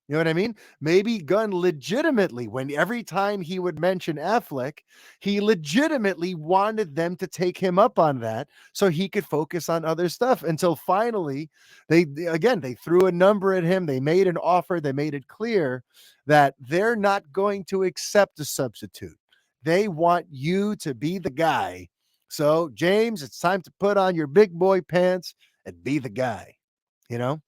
You know what I mean? Maybe Gunn legitimately, when every time he would mention Affleck, he legitimately wanted them to take him up on that so he could focus on other stuff until finally they threw a number at him. They made an offer. They made it clear that they're not going to accept a substitute. They want you to be the guy. So, James, it's time to put on your big boy pants and be the guy, you know?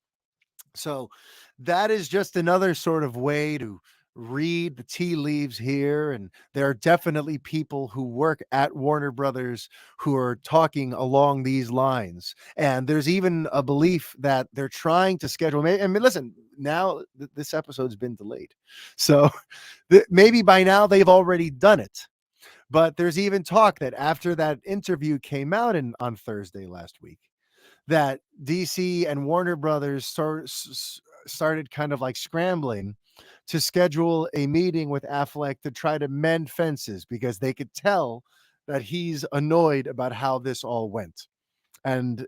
So that is just another sort of way to read the tea leaves here. And there are definitely people who work at Warner Brothers who are talking along these lines. And there's even a belief that they're trying to schedule. I mean, listen, now this episode's been delayed. So maybe by now they've already done it. But there's even talk that after that interview came out on Thursday last week, that DC and Warner Brothers started kind of like scrambling to schedule a meeting with Affleck to try to mend fences because they could tell that he's annoyed about how this all went. And,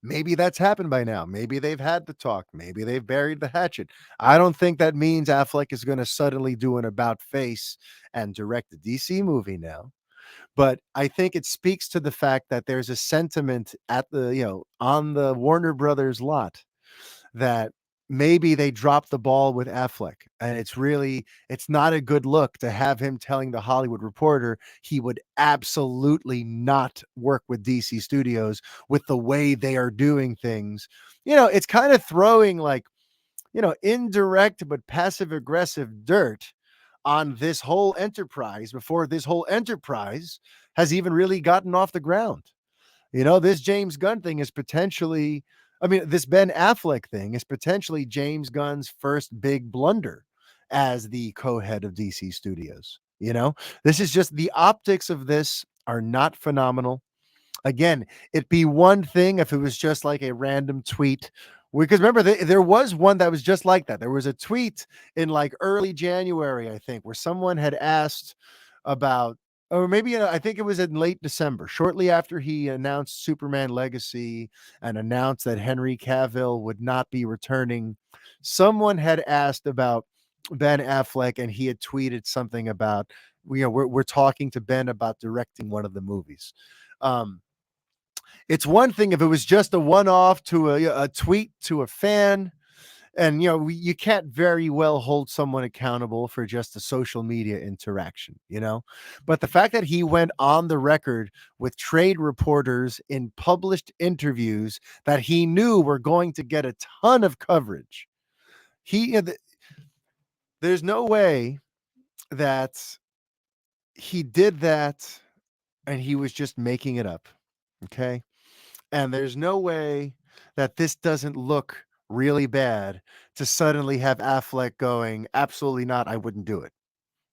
maybe that's happened by now. Maybe they've had the talk. Maybe they've buried the hatchet. I don't think that means Affleck is going to suddenly do an about face and direct a DC movie now. But I think it speaks to the fact that there's a sentiment at on the Warner Brothers lot that maybe they dropped the ball with Affleck. And it's not a good look to have him telling the Hollywood Reporter he would absolutely not work with DC Studios with the way they are doing things. It's kind of throwing like, indirect but passive aggressive dirt on this whole enterprise before this whole enterprise has even really gotten off the ground. This James Gunn thing is potentially, this Ben Affleck thing is potentially James Gunn's first big blunder as the co-head of DC Studios. This is just the optics of this are not phenomenal. Again, it'd be one thing if it was just like a random tweet. Because remember, there was one that was just like that. There was a tweet in like early January, I think, where someone had asked about, or maybe I think it was in late December, shortly after he announced Superman Legacy and announced that Henry Cavill would not be returning. Someone had asked about Ben Affleck, and he had tweeted something about, we're talking to Ben about directing one of the movies. It's one thing if it was just a one-off to a tweet to a fan, and you can't very well hold someone accountable for just a social media interaction. But the fact that he went on the record with trade reporters in published interviews that he knew were going to get a ton of coverage, there's no way that he did that and he was just making it up. Okay. And there's no way that this doesn't look really bad to suddenly have Affleck going, absolutely not, I wouldn't do it,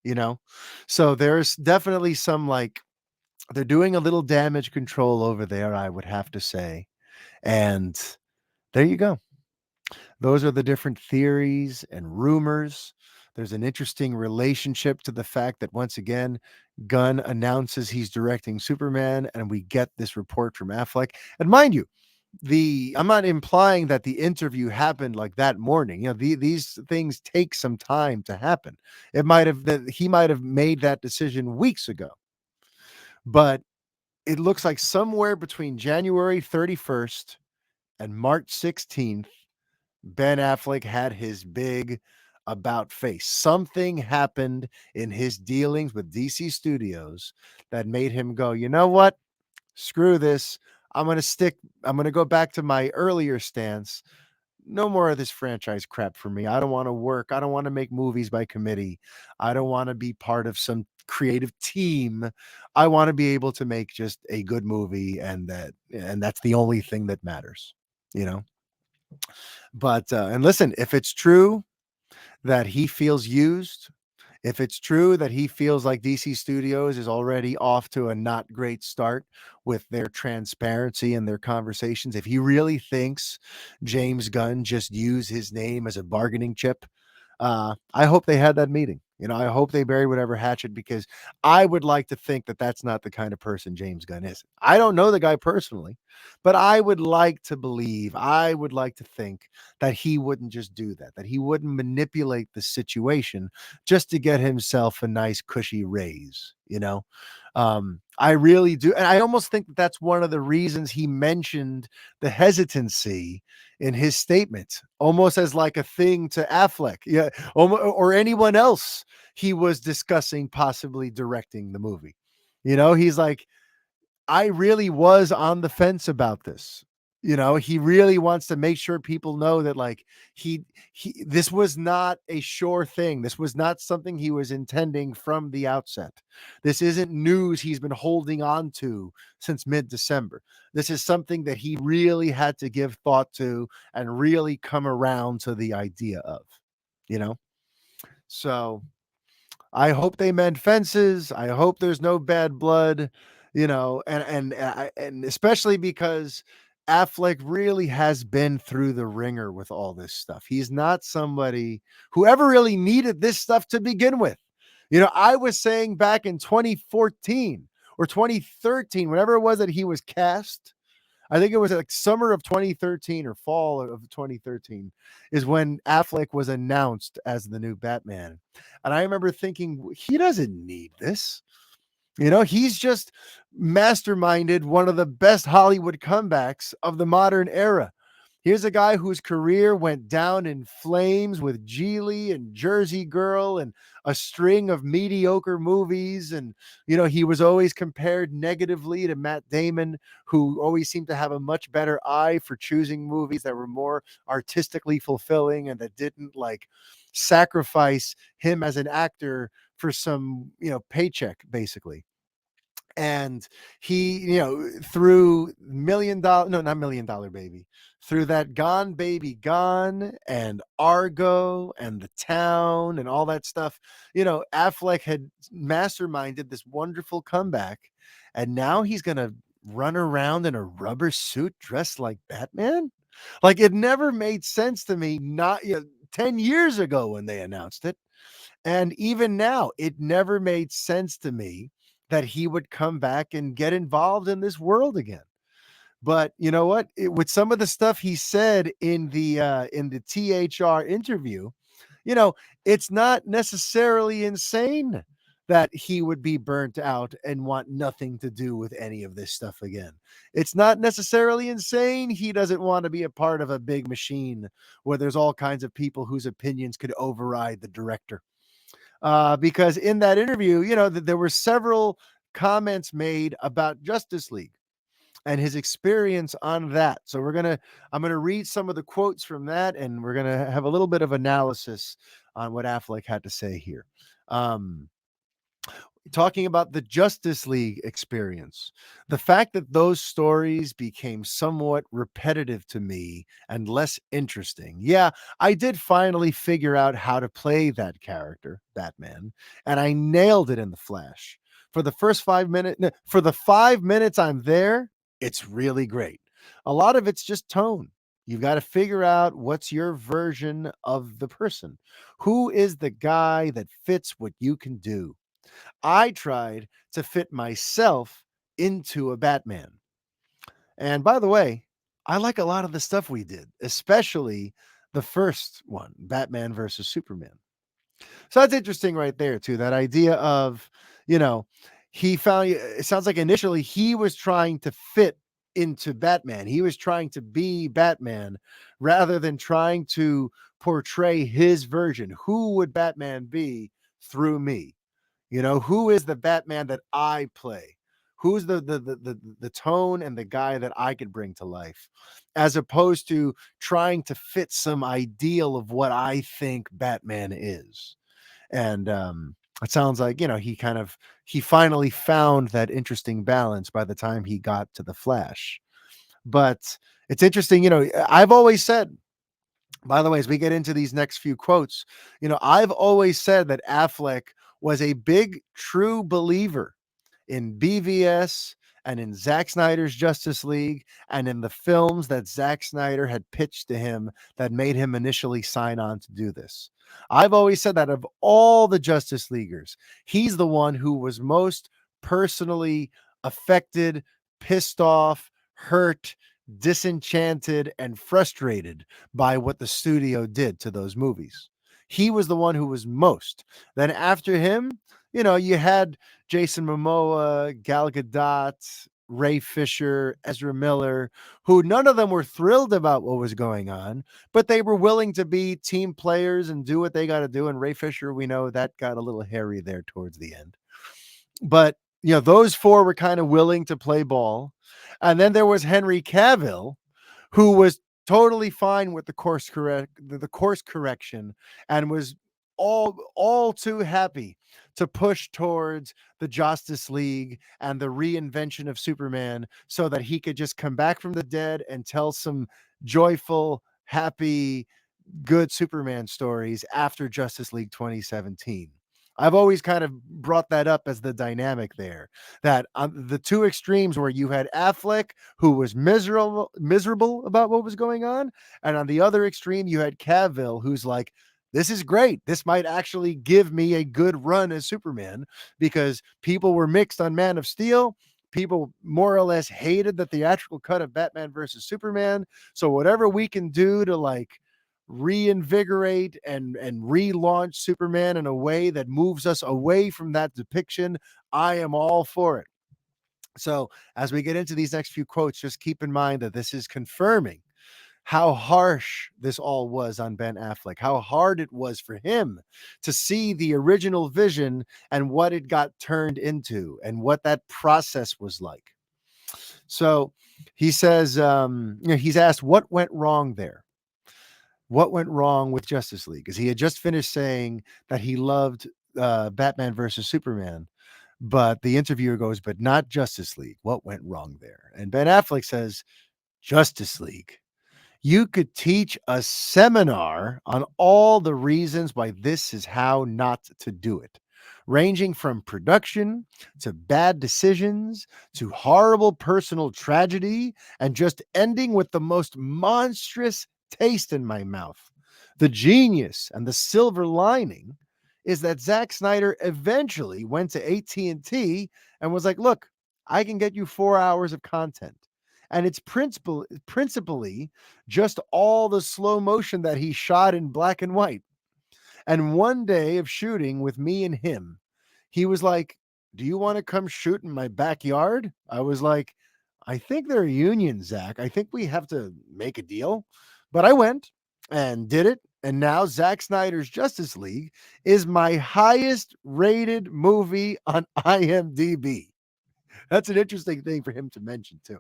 you know? So there's definitely some like, they're doing a little damage control over there, I would have to say. And there you go. Those are the different theories and rumors. There's an interesting relationship to the fact that once again, Gunn announces he's directing Superman, and we get this report from Affleck. And mind you, I'm not implying that the interview happened like that morning. These things take some time to happen. It might have that he might have made that decision weeks ago, but it looks like somewhere between January 31st And March 16th, Ben Affleck had his big about face. Something happened in his dealings with DC Studios that made him go, you know what? Screw this. I'm going to stick, I'm going to go back to my earlier stance. No more of this franchise crap for me. I don't want to work. I don't want to make movies by committee. I don't want to be part of some creative team. I want to be able to make just a good movie, and that's the only thing that matters, you know. But and listen, if it's true that he feels used, if it's true that he feels like DC Studios is already off to a not great start with their transparency and their conversations, if he really thinks James Gunn just used his name as a bargaining chip, I hope they had that meeting. You know, I hope they buried whatever hatchet, because I would like to think that that's not the kind of person James Gunn is. I don't know the guy personally, but I would like to believe, I would like to think that he wouldn't just do that, that he wouldn't manipulate the situation just to get himself a nice cushy raise, you know? I really do. And I almost think that that's one of the reasons he mentioned the hesitancy in his statement, almost as like a thing to Affleck, yeah, or anyone else he was discussing possibly directing the movie. You know, he's like, I really was on the fence about this. You know, he really wants to make sure people know that like he this was not a sure thing. This was not something he was intending from the outset. This isn't news he's been holding on to since mid-December. This is something that he really had to give thought to and really come around to the idea of, you know? So I hope they mend fences. I hope there's no bad blood, you know, and especially because Affleck really has been through the ringer with all this stuff. He's not somebody who ever really needed this stuff to begin with. You know, I was saying back in 2014 or 2013, whenever it was that he was cast, I think it was like summer of 2013 or fall of 2013 is when Affleck was announced as the new Batman. And I remember thinking, he doesn't need this. You know, he's just masterminded one of the best Hollywood comebacks of the modern era. Here's a guy whose career went down in flames with Geely and Jersey Girl and a string of mediocre movies. And, you know, he was always compared negatively to Matt Damon, who always seemed to have a much better eye for choosing movies that were more artistically fulfilling and that didn't like sacrifice him as an actor for some, you know, paycheck, basically. And he, you know, through $1 million, no, not $1 million baby, through that Gone Baby Gone and Argo and The Town and all that stuff, you know, Affleck had masterminded this wonderful comeback, and now he's gonna run around in a rubber suit dressed like Batman. Like, it never made sense to me, not, you know, 10 years ago when they announced it, and even now, it never made sense to me that he would come back and get involved in this world again. But you know what? With some of the stuff he said in the THR interview, you know, it's not necessarily insane that he would be burnt out and want nothing to do with any of this stuff again. It's not necessarily insane he doesn't want to be a part of a big machine where there's all kinds of people whose opinions could override the director. Because in that interview, you know, there were several comments made about Justice League and his experience on that. So I'm gonna read some of the quotes from that, and we're gonna have a little bit of analysis on what Affleck had to say here. Um, Talking about the Justice League experience, the fact that those stories became somewhat repetitive to me and less interesting. Yeah, I did finally figure out how to play that character, Batman, and I nailed it in the Flash. For the first 5 minutes, for the 5 minutes I'm there, it's really great. A lot of it's just tone. You've got to figure out what's your version of the person. Who is the guy that fits what you can do? I tried to fit myself into a Batman. And by the way, I like a lot of the stuff we did, especially the first one, Batman versus Superman. So that's interesting right there, too. That idea of, you know, he found it sounds like initially he was trying to fit into Batman. He was trying to be Batman rather than trying to portray his version. Who would Batman be through me? Who is the Batman that I play? Who's the tone and the guy that I could bring to life, as opposed to trying to fit some ideal of what I think Batman is. And it sounds like he finally found that interesting balance by the time he got to the Flash. But it's interesting, I've always said, by the way, as we get into these next few quotes, I've always said that Affleck was a big true believer in BVS and in Zack Snyder's Justice League and in the films that Zack Snyder had pitched to him that made him initially sign on to do this. I've always said that of all the Justice Leaguers, he's the one who was most personally affected, pissed off, hurt, disenchanted, and frustrated by what the studio did to those movies. He was the one who was most. Then after him, you had Jason Momoa, Gal Gadot, Ray Fisher, Ezra Miller, who none of them were thrilled about what was going on, but they were willing to be team players and do what they got to do. And Ray Fisher, we know that got a little hairy there towards the end. But, those four were kind of willing to play ball. And then there was Henry Cavill, who was totally fine with the course correction and was all too happy to push towards the Justice League and the reinvention of Superman so that he could just come back from the dead and tell some joyful, happy, good Superman stories after Justice League 2017. I've always kind of brought that up as the dynamic there, that the two extremes where you had Affleck, who was miserable about what was going on, and on the other extreme you had Cavill, who's like, this is great. This might actually give me a good run as Superman, because people were mixed on Man of Steel. People more or less hated the theatrical cut of Batman versus Superman. So whatever we can do to reinvigorate and relaunch Superman in a way that moves us away from that depiction, I am all for it. So as we get into these next few quotes, just keep in mind that this is confirming how harsh this all was on Ben Affleck, how hard it was for him to see the original vision and what it got turned into and what that process was like. So he says, he's asked what went wrong there. What went wrong with Justice League? Because he had just finished saying that he loved Batman versus Superman. But the interviewer goes, but not Justice League. What went wrong there? And Ben Affleck says, Justice League. You could teach a seminar on all the reasons why this is how not to do it, ranging from production to bad decisions to horrible personal tragedy, and just ending with the most monstrous taste in my mouth. The genius and the silver lining is that Zack Snyder eventually went to AT&T and was like, look, I can get you 4 hours of content. And it's principally just all the slow motion that he shot in black and white. And one day of shooting with me and him, he was like, do you want to come shoot in my backyard? I was like, I think they're unions, Zach. I think we have to make a deal. But I went and did it. And now Zack Snyder's Justice League is my highest rated movie on IMDb. That's an interesting thing for him to mention too.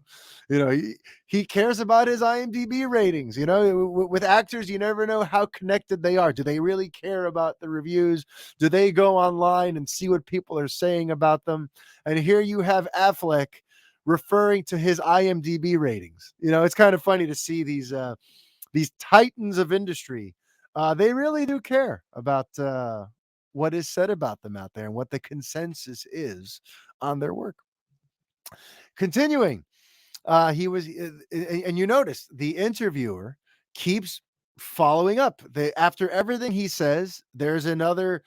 He cares about his IMDb ratings. With actors, you never know how connected they are. Do they really care about the reviews? Do they go online and see what people are saying about them? And here you have Affleck referring to his IMDb ratings. It's kind of funny to see these titans of industry. They really do care about what is said about them out there and what the consensus is on their work. Continuing, he was, and you notice the interviewer keeps following up. After everything he says, there's another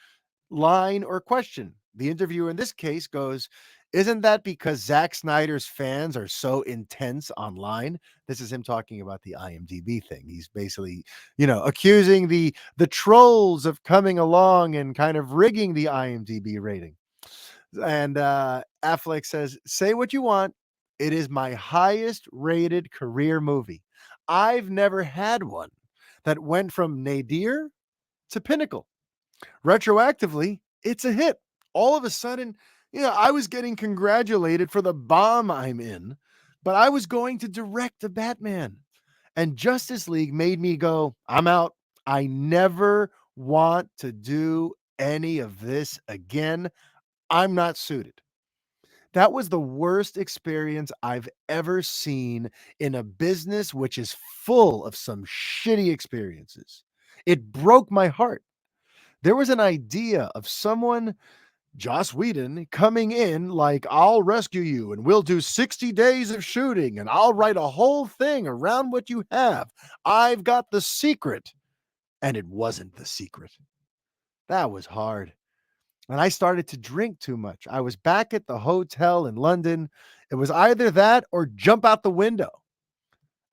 line or question. The interviewer in this case goes, isn't that because Zack Snyder's fans are so intense online? This is him talking about the IMDb thing. He's basically, accusing the trolls of coming along and kind of rigging the IMDb rating. And Affleck says, say what you want. It is my highest rated career movie. I've never had one that went from nadir to pinnacle. Retroactively, it's a hit. All of a sudden, I was getting congratulated for the bomb I'm in, but I was going to direct the Batman. And Justice League made me go, I'm out. I never want to do any of this again. I'm not suited. That was the worst experience I've ever seen in a business which is full of some shitty experiences. It broke my heart. There was an idea of someone, Joss Whedon, coming in like, I'll rescue you and we'll do 60 days of shooting and I'll write a whole thing around what you have. I've got the secret. And it wasn't the secret. That was hard. And I started to drink too much. I was back at the hotel in London. It was either that or jump out the window.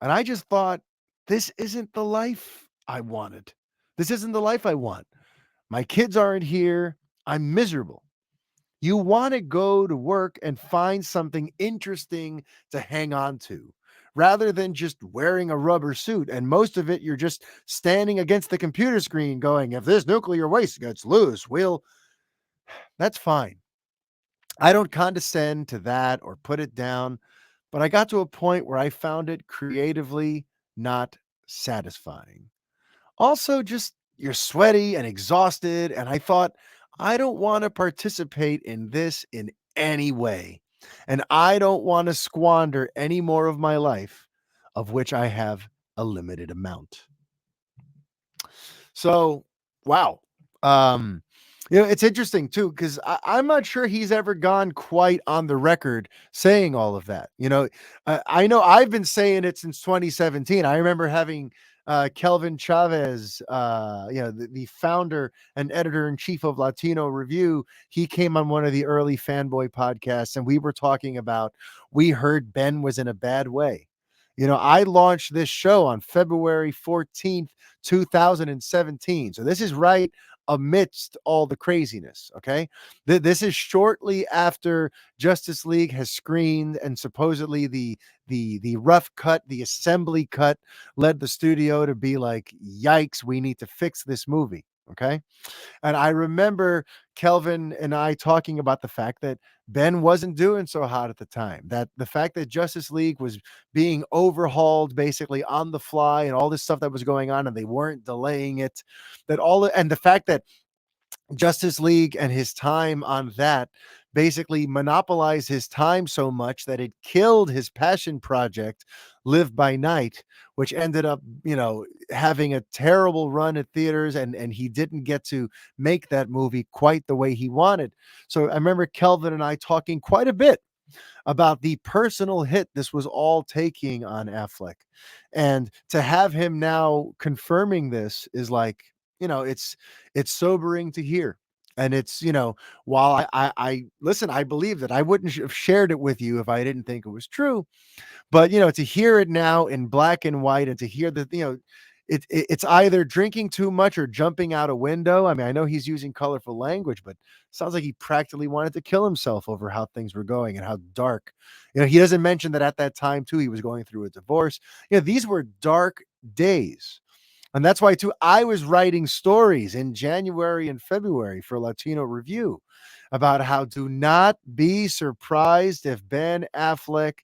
And I just thought, this isn't the life I wanted. This isn't the life I want. My kids aren't here. I'm miserable. You want to go to work and find something interesting to hang on to rather than just wearing a rubber suit. And most of it, you're just standing against the computer screen going, if this nuclear waste gets loose, that's fine. I don't condescend to that or put it down, but I got to a point where I found it creatively not satisfying. Also, just you're sweaty and exhausted. And I thought, I don't want to participate in this in any way. And I don't want to squander any more of my life, of which I have a limited amount. So, wow. Um, it's interesting too, because I'm not sure he's ever gone quite on the record saying all of that. I know I've been saying it since 2017. I remember having Kelvin Chavez, the founder and editor in chief of Latino Review. He came on one of the early Fanboy podcasts, and we were talking about, we heard Ben was in a bad way. I launched this show on February 14th, 2017. So this is right amidst all the craziness. Okay. This is shortly after Justice League has screened, and supposedly the rough cut, the assembly cut, led the studio to be like, yikes, we need to fix this movie. Okay. And I remember Kelvin and I talking about the fact that Ben wasn't doing so hot at the time, that the fact that Justice League was being overhauled basically on the fly and all this stuff that was going on and they weren't delaying it, and the fact that Justice League and his time on that basically monopolized his time so much that it killed his passion project, Live by Night, which ended up, having a terrible run at theaters, and he didn't get to make that movie quite the way he wanted. So I remember Kelvin and I talking quite a bit about the personal hit this was all taking on Affleck. And to have him now confirming this is like, it's sobering to hear. And it's, while I listen, I believe that I wouldn't have shared it with you if I didn't think it was true. But, to hear it now in black and white, and to hear that, it's either drinking too much or jumping out a window. I mean, I know he's using colorful language, but sounds like he practically wanted to kill himself over how things were going and how dark. He doesn't mention that at that time too, he was going through a divorce. These were dark days. And that's why too, I was writing stories in January and February for Latino Review about how do not be surprised if Ben Affleck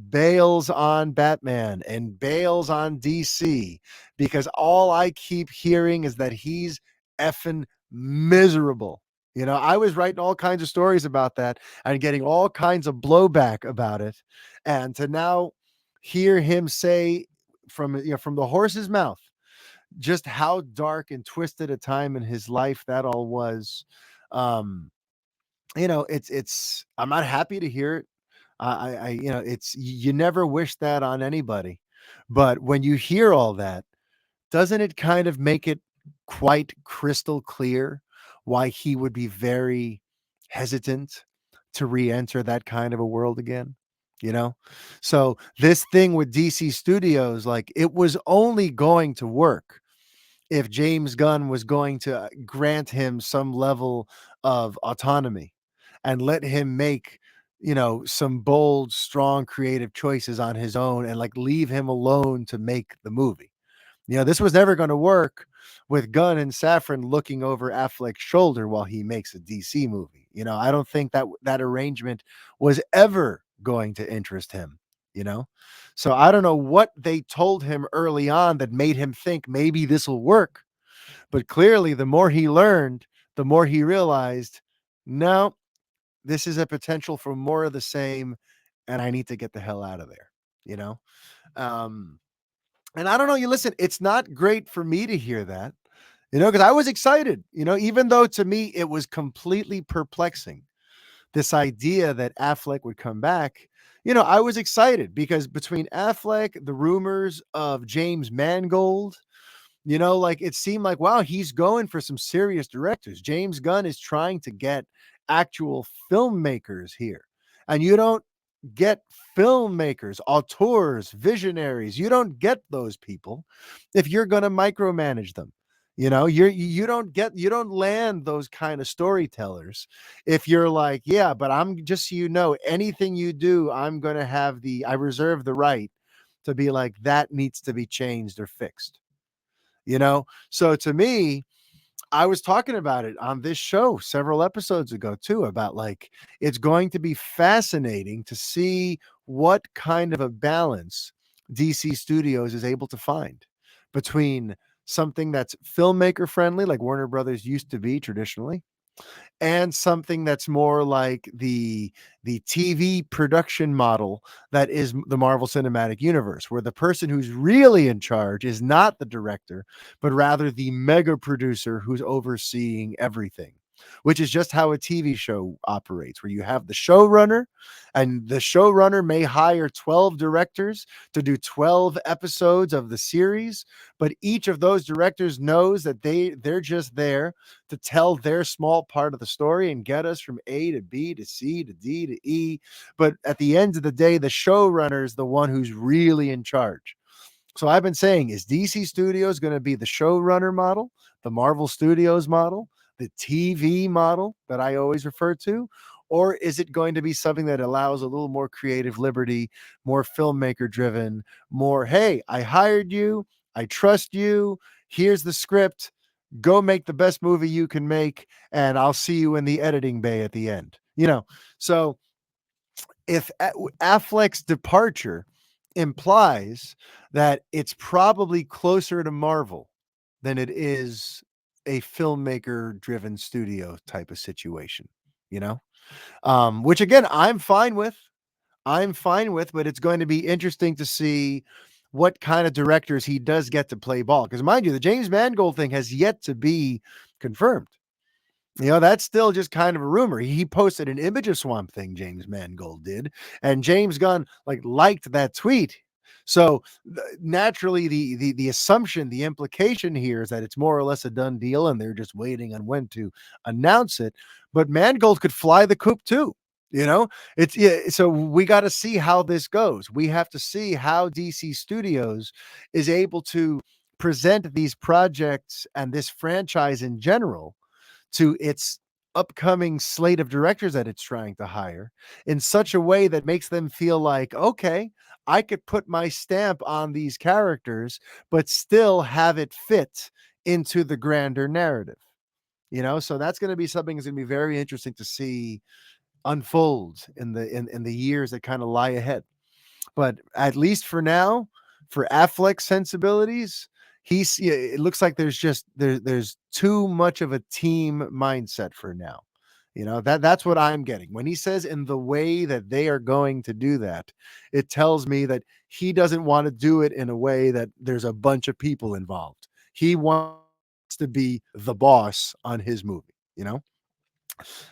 bails on Batman and bails on DC, because all I keep hearing is that he's effing miserable. I was writing all kinds of stories about that and getting all kinds of blowback about it. And to now hear him say from the horse's mouth just how dark and twisted a time in his life that all was. Um, it's I'm not happy to hear it. It's, you never wish that on anybody. But when you hear all that, doesn't it kind of make it quite crystal clear why he would be very hesitant to re-enter that kind of a world again? So this thing with DC Studios, like, it was only going to work if James Gunn was going to grant him some level of autonomy and let him make some bold, strong, creative choices on his own and like leave him alone to make the movie. This was never going to work with Gunn and Safran looking over Affleck's shoulder while he makes a DC movie. I don't think that arrangement was ever going to interest him, you know? So I don't know what they told him early on that made him think maybe this will work. But clearly, the more he learned, the more he realized, no, this is a potential for more of the same, and I need to get the hell out of there, you know? Um, and I don't know, you listen, it's not great for me to hear that, because I was excited, even though to me it was completely perplexing. This idea that Affleck would come back, I was excited because between Affleck, the rumors of James Mangold, like it seemed like, wow, he's going for some serious directors. James Gunn is trying to get actual filmmakers here. And you don't get filmmakers, auteurs, visionaries. You don't get those people if you're going to micromanage them. You don't land those kind of storytellers if you're like, yeah, but I'm just so anything you do, I reserve the right to be like, that needs to be changed or fixed. So to me, I was talking about it on this show several episodes ago too, about like it's going to be fascinating to see what kind of a balance DC Studios is able to find between something that's filmmaker friendly, like Warner Brothers used to be traditionally, and something that's more like the TV production model that is the Marvel Cinematic Universe, where the person who's really in charge is not the director, but rather the mega producer who's overseeing everything. Which is just how a TV show operates, where you have the showrunner, and the showrunner may hire 12 directors to do 12 episodes of the series, but each of those directors knows that they're just there to tell their small part of the story and get us from A to B to C to D to E. But at the end of the day, the showrunner is the one who's really in charge. So I've been saying, is DC Studios going to be the showrunner model, the Marvel Studios model, the TV model that I always refer to? Or is it going to be something that allows a little more creative liberty, more filmmaker driven, more, hey, I hired you, I trust you, here's the script, go make the best movie you can make, and I'll see you in the editing bay at the end. So if Affleck's departure implies that it's probably closer to Marvel than it is a filmmaker driven studio type of situation, you know? Which again, I'm fine with, but it's going to be interesting to see what kind of directors he does get to play ball. Because mind you, the James Mangold thing has yet to be confirmed. That's still just kind of a rumor. He posted an image of Swamp Thing, James Mangold did, and James Gunn liked that tweet. So naturally, the assumption, the implication here is that it's more or less a done deal, and they're just waiting on when to announce it. But Mangold could fly the coop too. It's yeah. So we got to see how this goes. We have to see how DC Studios is able to present these projects and this franchise in general to its upcoming slate of directors that it's trying to hire in such a way that makes them feel like, okay, I could put my stamp on these characters, but still have it fit into the grander narrative. So that's going to be something that's going to be very interesting to see unfold in the years that kind of lie ahead. But at least for now, for Affleck's sensibilities, it looks like there's too much of a team mindset for now. That's what I'm getting. When he says in the way that they are going to do that, it tells me that he doesn't want to do it in a way that there's a bunch of people involved. He wants to be the boss on his movie, you know?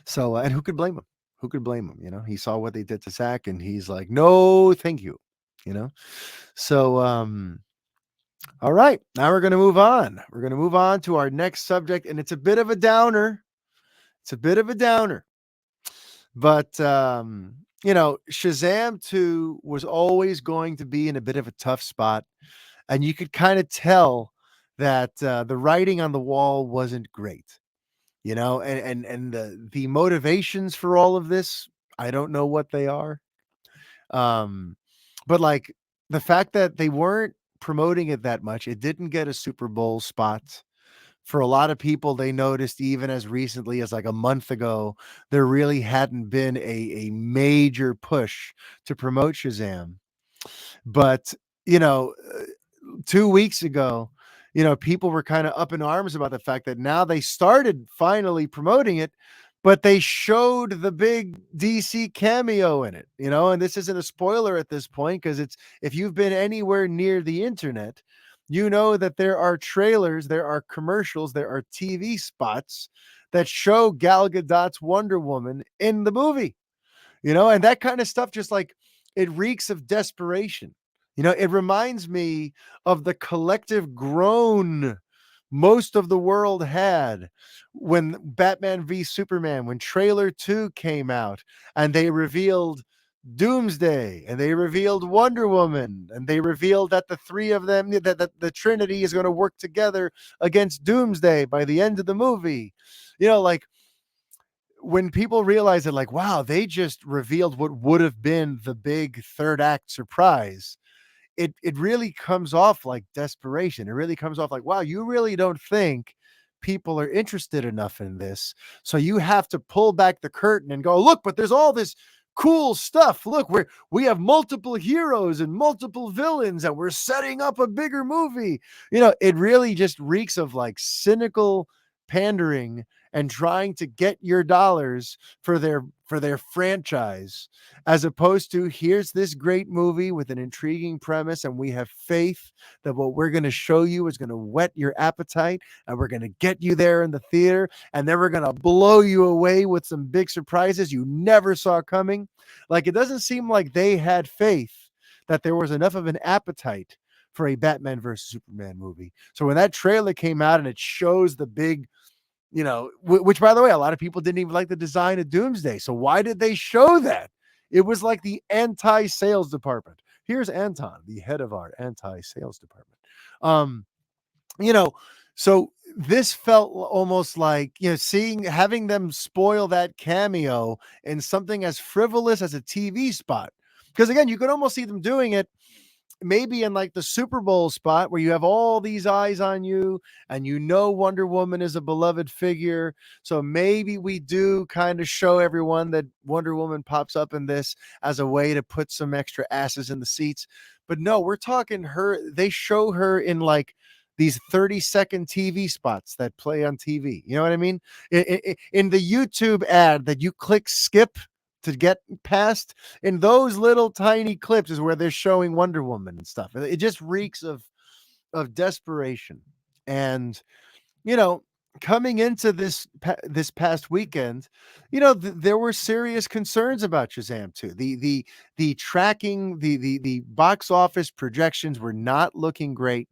So, and who could blame him? Who could blame him? He saw what they did to Zack and he's like, no, thank you. You know? So, all right. Now we're going to move on. We're going to move on to our next subject, and it's a bit of a downer. It's a bit of a downer. But, Shazam 2 was always going to be in a bit of a tough spot. And you could kind of tell that the writing on the wall wasn't great. And the motivations for all of this I don't know what they are. Um, but like the fact that they weren't promoting it that much, it didn't get a Super Bowl spot. For a lot of people, they noticed even as recently as like a month ago, there really hadn't been a major push to promote Shazam. But, you know, 2 weeks ago, people were kind of up in arms about the fact that now they started finally promoting it, but they showed the big DC cameo in it, and this isn't a spoiler at this point because it's if you've been anywhere near the internet, you know that there are trailers, there are commercials, there are TV spots that show Gal Gadot's Wonder Woman in the movie. And that kind of stuff just like it reeks of desperation. It reminds me of the collective groan most of the world had when Batman v Superman, when trailer 2 came out and they revealed Doomsday and they revealed Wonder Woman and they revealed that the three of them, that the Trinity is going to work together against Doomsday by the end of the movie. Like when people realize that, like, wow, they just revealed what would have been the big third act surprise, it really comes off like desperation. It really comes off like, wow, you really don't think people are interested enough in this. So you have to pull back the curtain and go, look, but there's all this cool stuff. Look, we have multiple heroes and multiple villains, and we're setting up a bigger movie. It really just reeks of like cynical pandering and trying to get your dollars for their franchise, as opposed to here's this great movie with an intriguing premise, and we have faith that what we're going to show you is going to whet your appetite, and we're going to get you there in the theater, and then we're going to blow you away with some big surprises you never saw coming. Like, it doesn't seem like they had faith that there was enough of an appetite for a Batman versus Superman movie. So when that trailer came out and it shows the big, which, by the way, a lot of people didn't even like the design of Doomsday. So why did they show that? It was like the anti-sales department. Here's Anton, the head of our anti-sales department. Um, you know, so this felt almost like, having them spoil that cameo in something as frivolous as a TV spot. Because again, you could almost see them doing it maybe in like the Super Bowl spot where you have all these eyes on you and Wonder Woman is a beloved figure. So maybe we do kind of show everyone that Wonder Woman pops up in this as a way to put some extra asses in the seats. But no, we're talking they show her in like these 30-second TV spots that play on TV. You know what I mean? In the YouTube ad that you click skip to get past, in those little tiny clips is where they're showing Wonder Woman and stuff. It just reeks of desperation. And you know, coming into this past weekend, there were serious concerns about Shazam 2. The tracking, the box office projections were not looking great.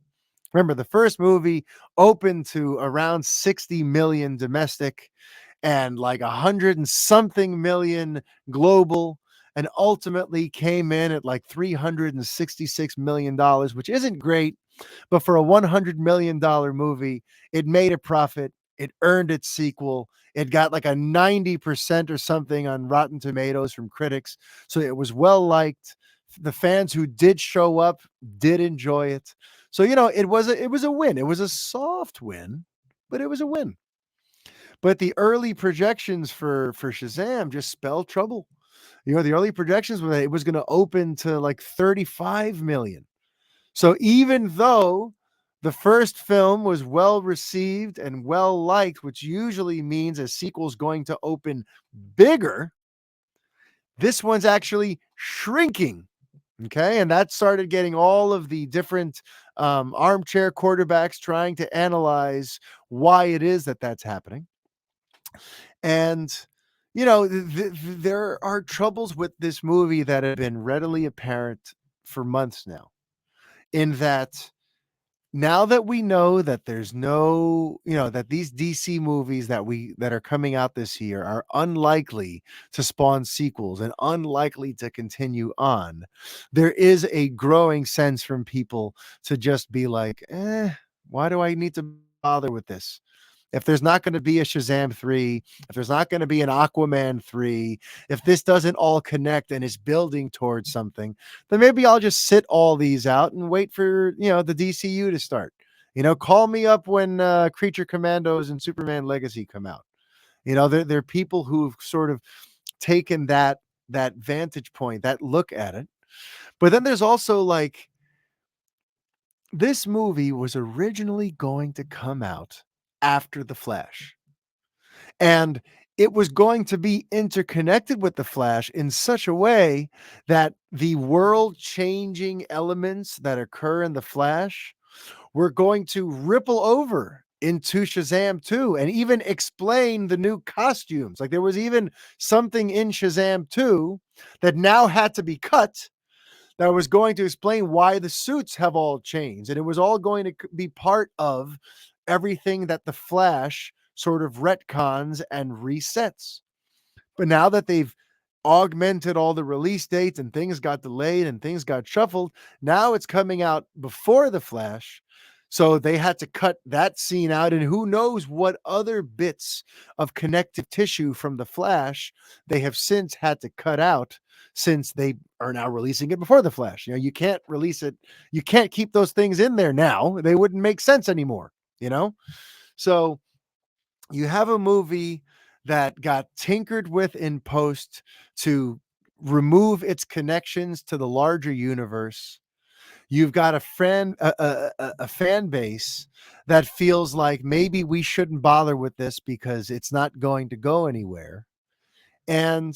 Remember, the first movie opened to around 60 million domestic and like 100 and something million global, and ultimately came in at like $366 million, which isn't great. But for a $100 million movie, it made a profit. It earned its sequel. It got like a 90% or something on Rotten Tomatoes from critics. So it was well liked. The fans who did show up did enjoy it. So, it was a win. It was a soft win, but it was a win. But the early projections for Shazam just spelled trouble. The early projections were that it was going to open to like 35 million. So even though the first film was well received and well liked, which usually means a sequel is going to open bigger, this one's actually shrinking. Okay. And that started getting all of the different armchair quarterbacks trying to analyze why it is that that's happening. And, there are troubles with this movie that have been readily apparent for months now, in that now that we know that there's no, that these DC movies that are coming out this year are unlikely to spawn sequels and unlikely to continue on, there is a growing sense from people to just be like, why do I need to bother with this? if there's not going to be a Shazam 3, if there's not going to be an Aquaman 3, if this doesn't all connect and is building towards something, then maybe I'll just sit all these out and wait for, the DCU to start. Call me up when Creature Commandos and Superman Legacy come out. They're people who've sort of taken that vantage point, that look at it. But then there's also like, this movie was originally going to come out after The Flash. And it was going to be interconnected with The Flash in such a way that the world changing elements that occur in The Flash were going to ripple over into Shazam 2 and even explain the new costumes. Like there was even something in Shazam 2 that now had to be cut that was going to explain why the suits have all changed. And it was all going to be part of everything that the Flash sort of retcons and resets. But now that they've augmented all the release dates and things got delayed and things got shuffled, now it's coming out before the Flash. So they had to cut that scene out, and who knows what other bits of connective tissue from the Flash they have since had to cut out, since they are now releasing it before the Flash. You can't release it. You can't keep those things in there now. They wouldn't make sense anymore, So you have a movie that got tinkered with in post to remove its connections to the larger universe. You've got a fan base that feels like maybe we shouldn't bother with this because it's not going to go anywhere. And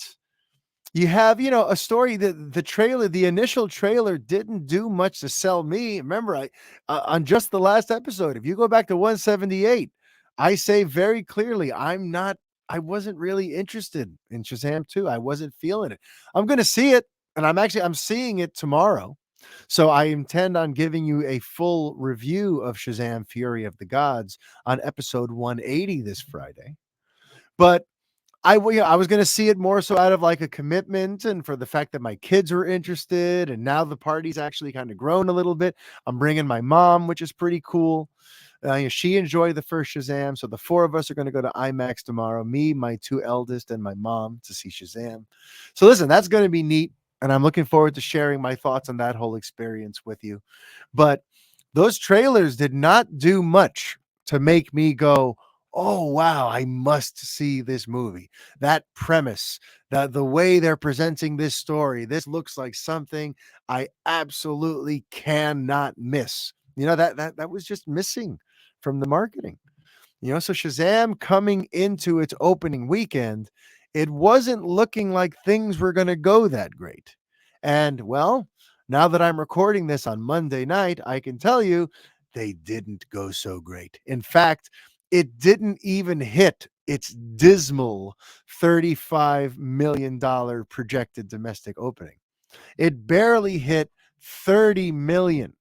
you have, a story that the initial trailer didn't do much to sell me. Remember, on just the last episode, if you go back to 178, I say very clearly, I wasn't really interested in Shazam 2. I wasn't feeling it. I'm going to see it, and I'm seeing it tomorrow. So I intend on giving you a full review of Shazam Fury of the Gods on episode 180 this Friday. But I was going to see it more so out of like a commitment and for the fact that my kids were interested. And now the party's actually kind of grown a little bit. I'm bringing my mom, which is pretty cool. She enjoyed the first Shazam. So the four of us are going to go to IMAX tomorrow, me, my two eldest, and my mom, to see Shazam. So listen, that's going to be neat. And I'm looking forward to sharing my thoughts on that whole experience with you. But those trailers did not do much to make me go, oh, wow, I must see this movie. That premise, the way they're presenting this story, this looks like something I absolutely cannot miss. That was just missing from the marketing. So Shazam coming into its opening weekend, it wasn't looking like things were going to go that great. And well, now that I'm recording this on Monday night, I can tell you they didn't go so great. In fact, it didn't even hit its dismal $35 million projected domestic opening. It barely hit 30 million.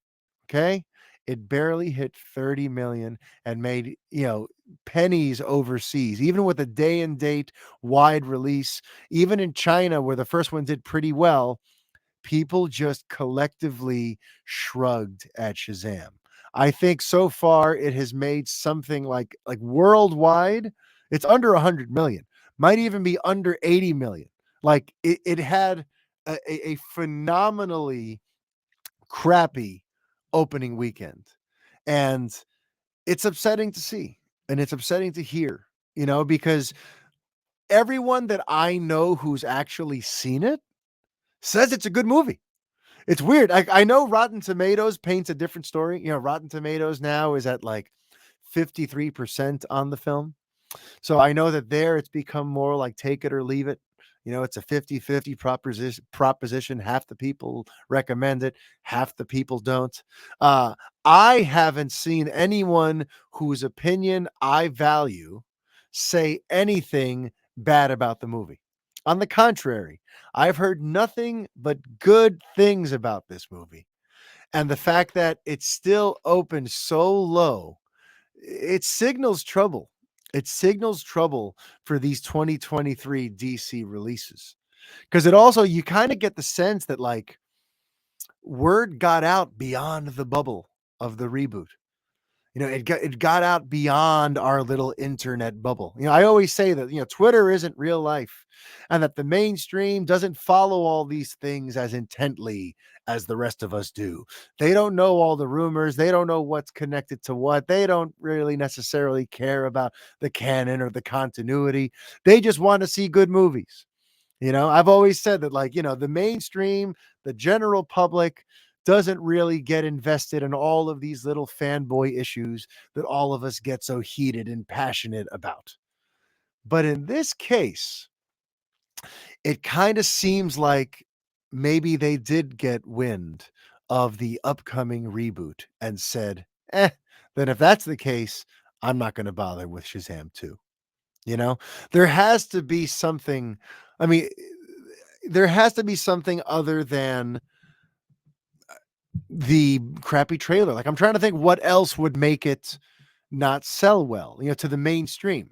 Okay. It barely hit 30 million and made, pennies overseas, even with a day and date wide release, even in China, where the first one did pretty well. People just collectively shrugged at Shazam. I think so far it has made something like worldwide, it's under 100 million, might even be under 80 million. Like it had a phenomenally crappy opening weekend. And it's upsetting to see and it's upsetting to hear, because everyone that I know who's actually seen it says it's a good movie. It's weird. I know Rotten Tomatoes paints a different story. Rotten Tomatoes now is at like 53% on the film. So I know that there it's become more like take it or leave it. It's a 50-50 proposition. Half the people recommend it, half the people don't. I haven't seen anyone whose opinion I value say anything bad about the movie. On the contrary, I've heard nothing but good things about this movie. And the fact that it's still open so low, it signals trouble. It signals trouble for these 2023 DC releases. Because it also, you kind of get the sense that like word got out beyond the bubble of the reboot. It got out beyond our little internet bubble. I always say that, Twitter isn't real life, and that the mainstream doesn't follow all these things as intently as the rest of us do. They don't know all the rumors. They don't know what's connected to what. They don't really necessarily care about the canon or the continuity. They just want to see good movies. I've always said that, like, the mainstream, the general public doesn't really get invested in all of these little fanboy issues that all of us get so heated and passionate about. But in this case, it kind of seems like maybe they did get wind of the upcoming reboot and said, then if that's the case, I'm not going to bother with Shazam 2. You know, there has to be something. I mean, there has to be something other than the crappy trailer. Like, I'm trying to think what else would make it not sell well, to the mainstream.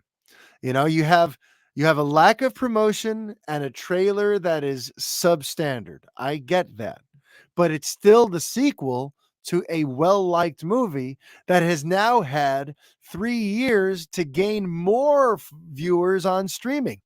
You have a lack of promotion and a trailer that is substandard. I get that. But it's still the sequel to a well-liked movie that has now had 3 years to gain more viewers on streaming.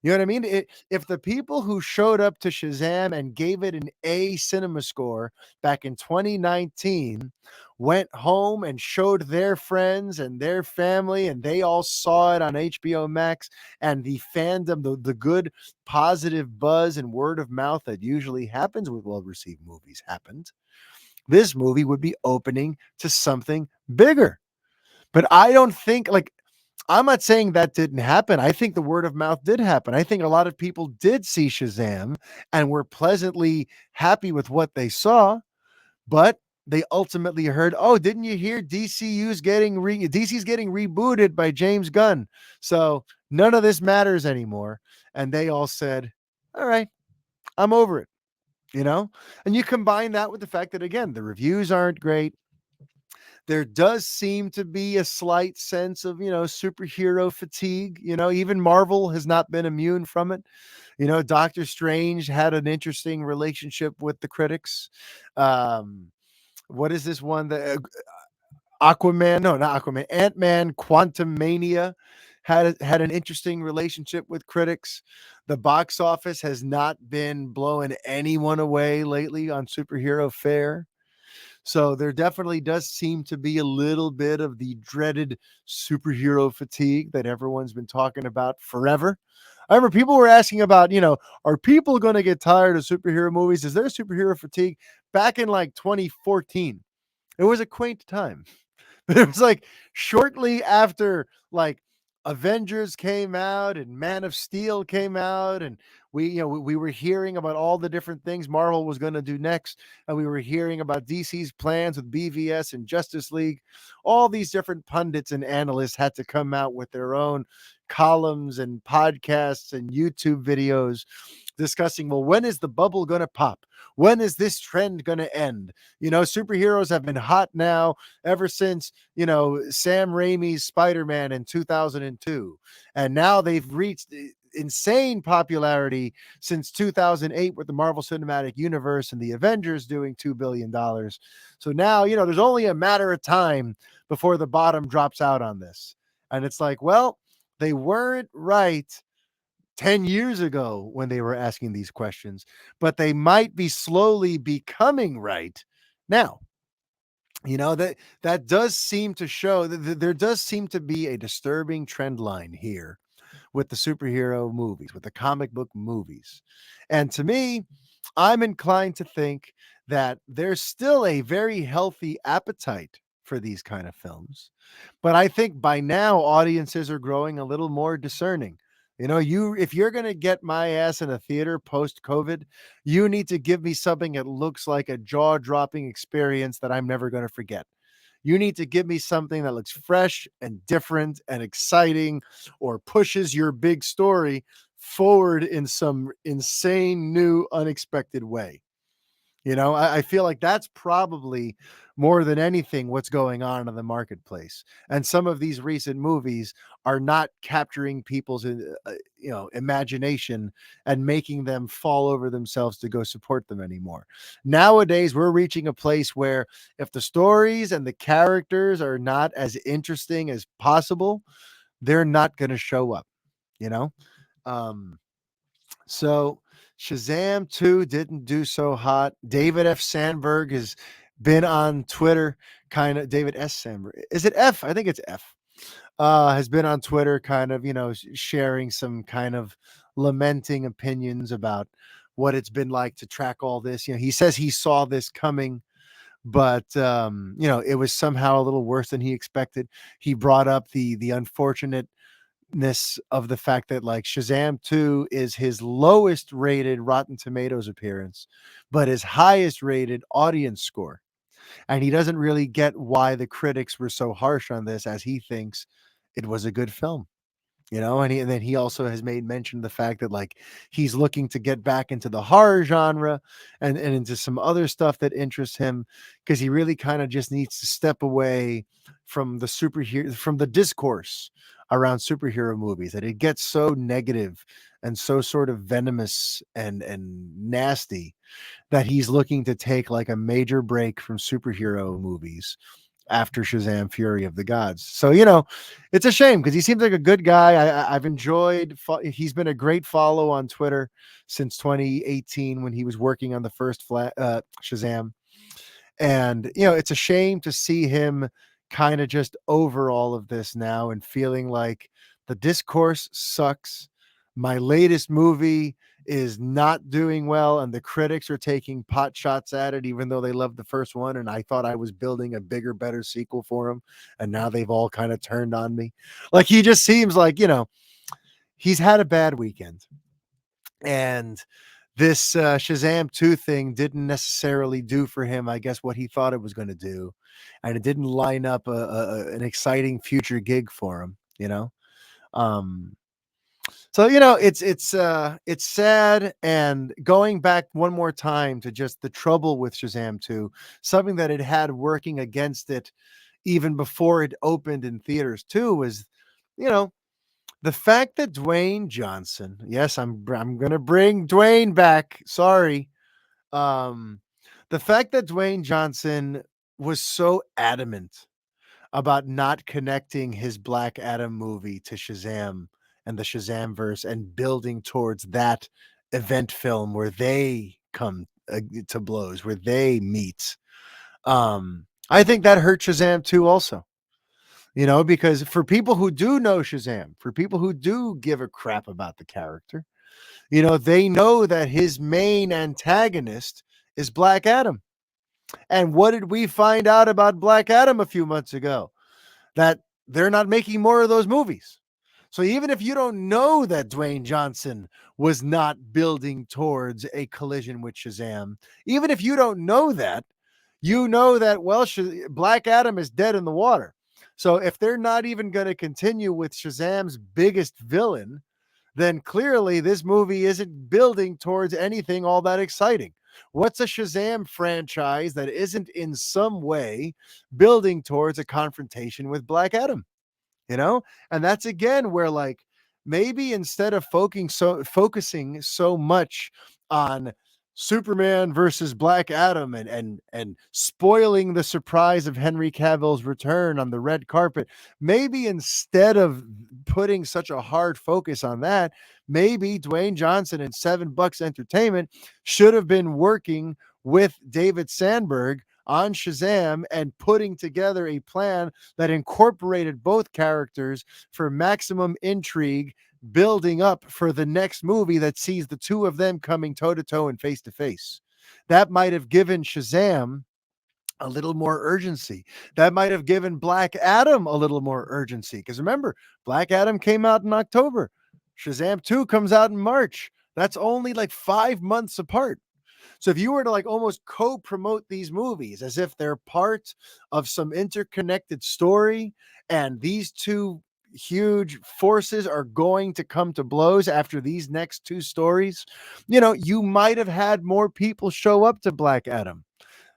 You know what I mean? If the people who showed up to Shazam and gave it an A cinema score back in 2019 went home and showed their friends and their family, and they all saw it on HBO Max, and the fandom, the good positive buzz and word of mouth that usually happens with well-received movies happened, this movie would be opening to something bigger. But I don't think, like, I'm not saying that didn't happen. I think the word of mouth did happen. I think a lot of people did see Shazam and were pleasantly happy with what they saw, but they ultimately heard, "Oh, didn't you hear DC's getting rebooted by James Gunn. So none of this matters anymore." And they all said, "All right, I'm over it." And you combine that with the fact that, again, the reviews aren't great. There does seem to be a slight sense of, superhero fatigue. Even Marvel has not been immune from it. Doctor Strange had an interesting relationship with the critics. What is this one that Aquaman? No, not Aquaman. Ant-Man Quantum Mania had an interesting relationship with critics. The box office has not been blowing anyone away lately on superhero fare. So there definitely does seem to be a little bit of the dreaded superhero fatigue that everyone's been talking about forever. I remember people were asking about, are people going to get tired of superhero movies? Is there superhero fatigue? Back in like 2014, it was a quaint time. But it was like shortly after, like, Avengers came out and Man of Steel came out, and we were hearing about all the different things Marvel was going to do next, and we were hearing about DC's plans with BVS and Justice League. All these different pundits and analysts had to come out with their own columns and podcasts and YouTube videos discussing, well, when is the bubble going to pop? When is this trend going to end? Superheroes have been hot now ever since, Sam Raimi's Spider-Man in 2002. And now they've reached insane popularity since 2008 with the Marvel Cinematic Universe and the Avengers doing $2 billion. So now, there's only a matter of time before the bottom drops out on this. And it's like, well, they weren't right 10 years ago when they were asking these questions, but they might be slowly becoming right now. That does seem to show that there does seem to be a disturbing trend line here with the superhero movies, with the comic book movies. And to me, I'm inclined to think that there's still a very healthy appetite for these kind of films. But I think by now audiences are growing a little more discerning. If you're going to get my ass in a theater post COVID, you need to give me something that looks like a jaw-dropping experience that I'm never going to forget. You need to give me something that looks fresh and different and exciting, or pushes your big story forward in some insane, new, unexpected way. I feel like that's probably more than anything what's going on in the marketplace. And some of these recent movies are not capturing people's imagination and making them fall over themselves to go support them anymore. Nowadays, we're reaching a place where if the stories and the characters are not as interesting as possible, they're not going to show up, you know? Um, so Shazam 2 didn't do so hot. David F. Sandberg has been on Twitter, kind of David S. Sandberg. Is it F? I think it's F. Has been on Twitter, kind of, sharing some kind of lamenting opinions about what it's been like to track all this. He says he saw this coming, but it was somehow a little worse than he expected. He brought up the unfortunate of the fact that like Shazam 2 is his lowest rated Rotten Tomatoes appearance, but his highest rated audience score. And he doesn't really get why the critics were so harsh on this, as he thinks it was a good film. And then he also has made mention of the fact that like he's looking to get back into the horror genre and into some other stuff that interests him, because he really kind of just needs to step away from the discourse around superhero movies, that it gets so negative and so sort of venomous and nasty, that he's looking to take like a major break from superhero movies after Shazam Fury of the Gods. So, it's a shame because he seems like a good guy. I've enjoyed, he's been a great follow on Twitter since 2018 when he was working on the first Shazam. And, it's a shame to see him kind of just over all of this now and feeling like the discourse sucks. My latest movie is not doing well, and the critics are taking pot shots at it, even though they loved the first one. And I thought I was building a bigger, better sequel for him. And now they've all kind of turned on me. Like, he just seems like, he's had a bad weekend. And this Shazam 2 thing didn't necessarily do for him, I guess, what he thought it was going to do. And it didn't line up an exciting future gig for him. Um, so it's sad. And going back one more time to just the trouble with Shazam 2, something that it had working against it even before it opened in theaters too, was you know the fact that Dwayne Johnson, yes, I'm gonna bring Dwayne back. Sorry. Um, the fact that Dwayne Johnson was so adamant about not connecting his Black Adam movie to Shazam and the Shazam verse and building towards that event film where they come to blows, where they meet. I think that hurt Shazam too, also. Because for people who do know Shazam, for people who do give a crap about the character, they know that his main antagonist is Black Adam. And what did we find out about Black Adam a few months ago? That they're not making more of those movies. So even if you don't know that Dwayne Johnson was not building towards a collision with Shazam, even if you don't know that, well, Black Adam is dead in the water. So if they're not even going to continue with Shazam's biggest villain, then clearly this movie isn't building towards anything all that exciting. What's a Shazam franchise that isn't in some way building towards a confrontation with Black Adam? And that's again where like maybe instead of focusing so much on Superman versus Black Adam and spoiling the surprise of Henry Cavill's return on the red carpet, maybe instead of putting such a hard focus on that, maybe Dwayne Johnson and $7 Entertainment should have been working with David Sandberg on Shazam and putting together a plan that incorporated both characters for maximum intrigue, building up for the next movie that sees the two of them coming toe to toe and face to face. That might have given Shazam a little more urgency. That might have given Black Adam a little more urgency. Because remember, Black Adam came out in October. Shazam 2 comes out in March. That's only like 5 months apart. So if you were to like almost co-promote these movies as if they're part of some interconnected story, and these two huge forces are going to come to blows after these next two stories, you know, you might have had more people show up to Black Adam.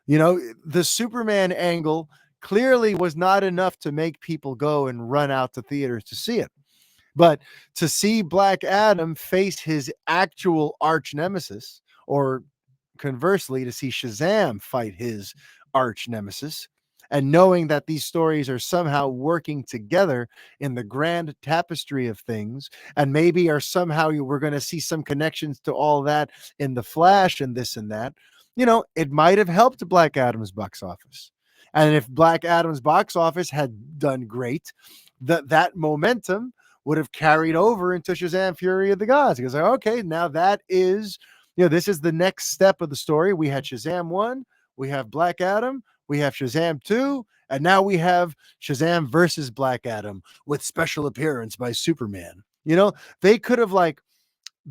You know, the Superman angle clearly was not enough to make people go and run out to theaters to see it. But to see Black Adam face his actual arch nemesis, or conversely, to see Shazam fight his arch nemesis, and knowing that these stories are somehow working together in the grand tapestry of things, and maybe are somehow we're going to see some connections to all that in the Flash and this and that, you know, it might have helped Black Adam's box office. And if Black Adam's box office had done great, that momentum would have carried over into Shazam Fury of the Gods. Because, okay, now that is, you know, this is the next step of the story. We had Shazam 1, we have Black Adam, we have Shazam 2, and now we have Shazam versus Black Adam with special appearance by Superman. You know, they could have like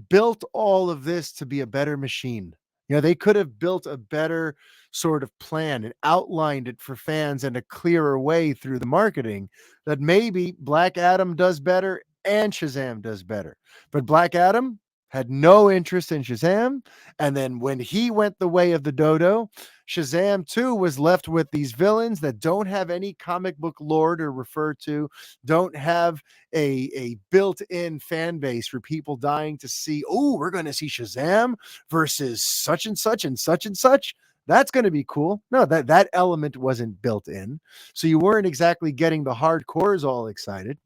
built all of this to be a better machine. You know, they could have built a better sort of plan and outlined it for fans in a clearer way through the marketing, that maybe Black Adam does better and Shazam does better. But Black Adam had no interest in Shazam. And then when he went the way of the dodo, Shazam 2 was left with these villains that don't have any comic book lore to refer to, don't have a built-in fan base for people dying to see, oh, we're going to see Shazam versus such and such and such and such. That's going to be cool. No, that element wasn't built in. So you weren't exactly getting the hardcores all excited.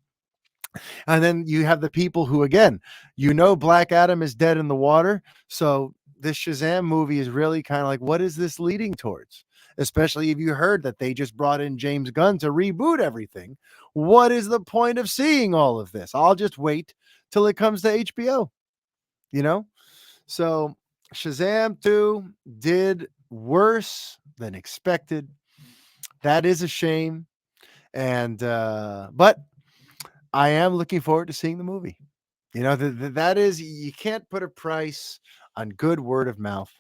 And then you have the people who, again, you know, Black Adam is dead in the water. So this Shazam movie is really kind of like, what is this leading towards? Especially if you heard that they just brought in James Gunn to reboot everything. What is the point of seeing all of this? I'll just wait till it comes to HBO, you know? So Shazam 2 did worse than expected. That is a shame. And, but I am looking forward to seeing the movie. You know, that is, you can't put a price on good word of mouth.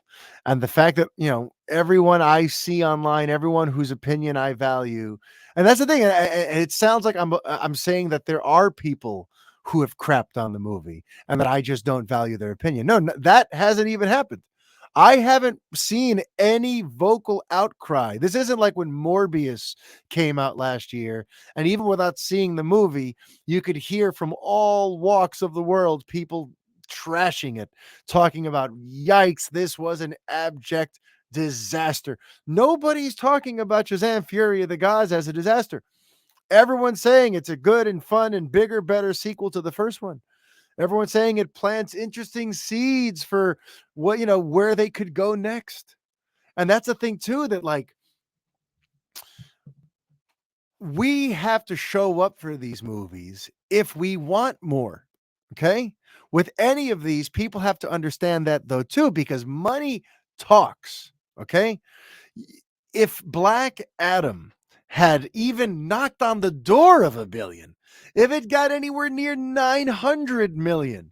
And the fact that, you know, everyone I see online, everyone whose opinion I value, and that's the thing. It sounds like I'm saying that there are people who have crapped on the movie and that I just don't value their opinion. No, that hasn't even happened. I haven't seen any vocal outcry. This isn't like when Morbius came out last year, and even without seeing the movie, you could hear from all walks of the world people trashing it, talking about, yikes, this was an abject disaster. Nobody's talking about Shazam Fury of the Gods as a disaster. Everyone's saying it's a good and fun and bigger, better sequel to the first one. Everyone's saying it plants interesting seeds for what, you know, where they could go next. And that's the thing too, that like, we have to show up for these movies if we want more. Okay. With any of these, people have to understand that though too, because money talks. Okay. If Black Adam had even knocked on the door of $1 billion, if it got anywhere near 900 million,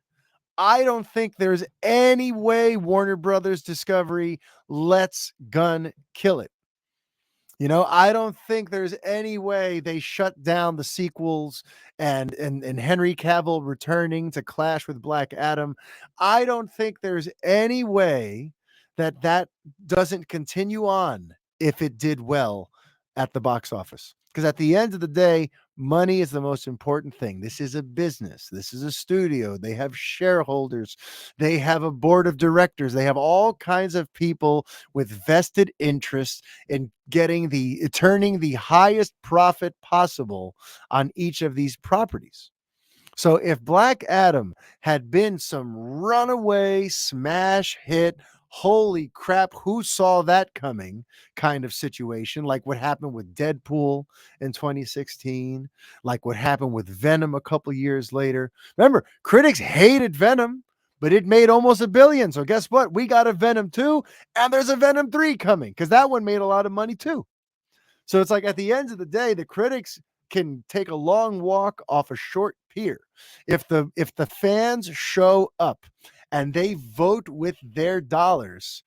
I don't think there's any way Warner Brothers Discovery lets Gunn kill it. You know, I don't think there's any way they shut down the sequels and Henry Cavill returning to clash with Black Adam. I don't think there's any way that doesn't continue on if it did well at the box office. Because at the end of the day, money is the most important thing. This is a business. This is a studio. They have shareholders. They have a board of directors. They have all kinds of people with vested interests in turning the highest profit possible on each of these properties. So if Black Adam had been some runaway smash hit, holy crap, who saw that coming kind of situation, like what happened with Deadpool in 2016, like what happened with Venom a couple years later. Remember, critics hated Venom, but it made almost $1 billion. So guess what? We got a Venom 2 and there's a Venom 3 coming because that one made a lot of money too. So it's like at the end of the day, the critics can take a long walk off a short pier. If the fans show up and they vote with their dollars,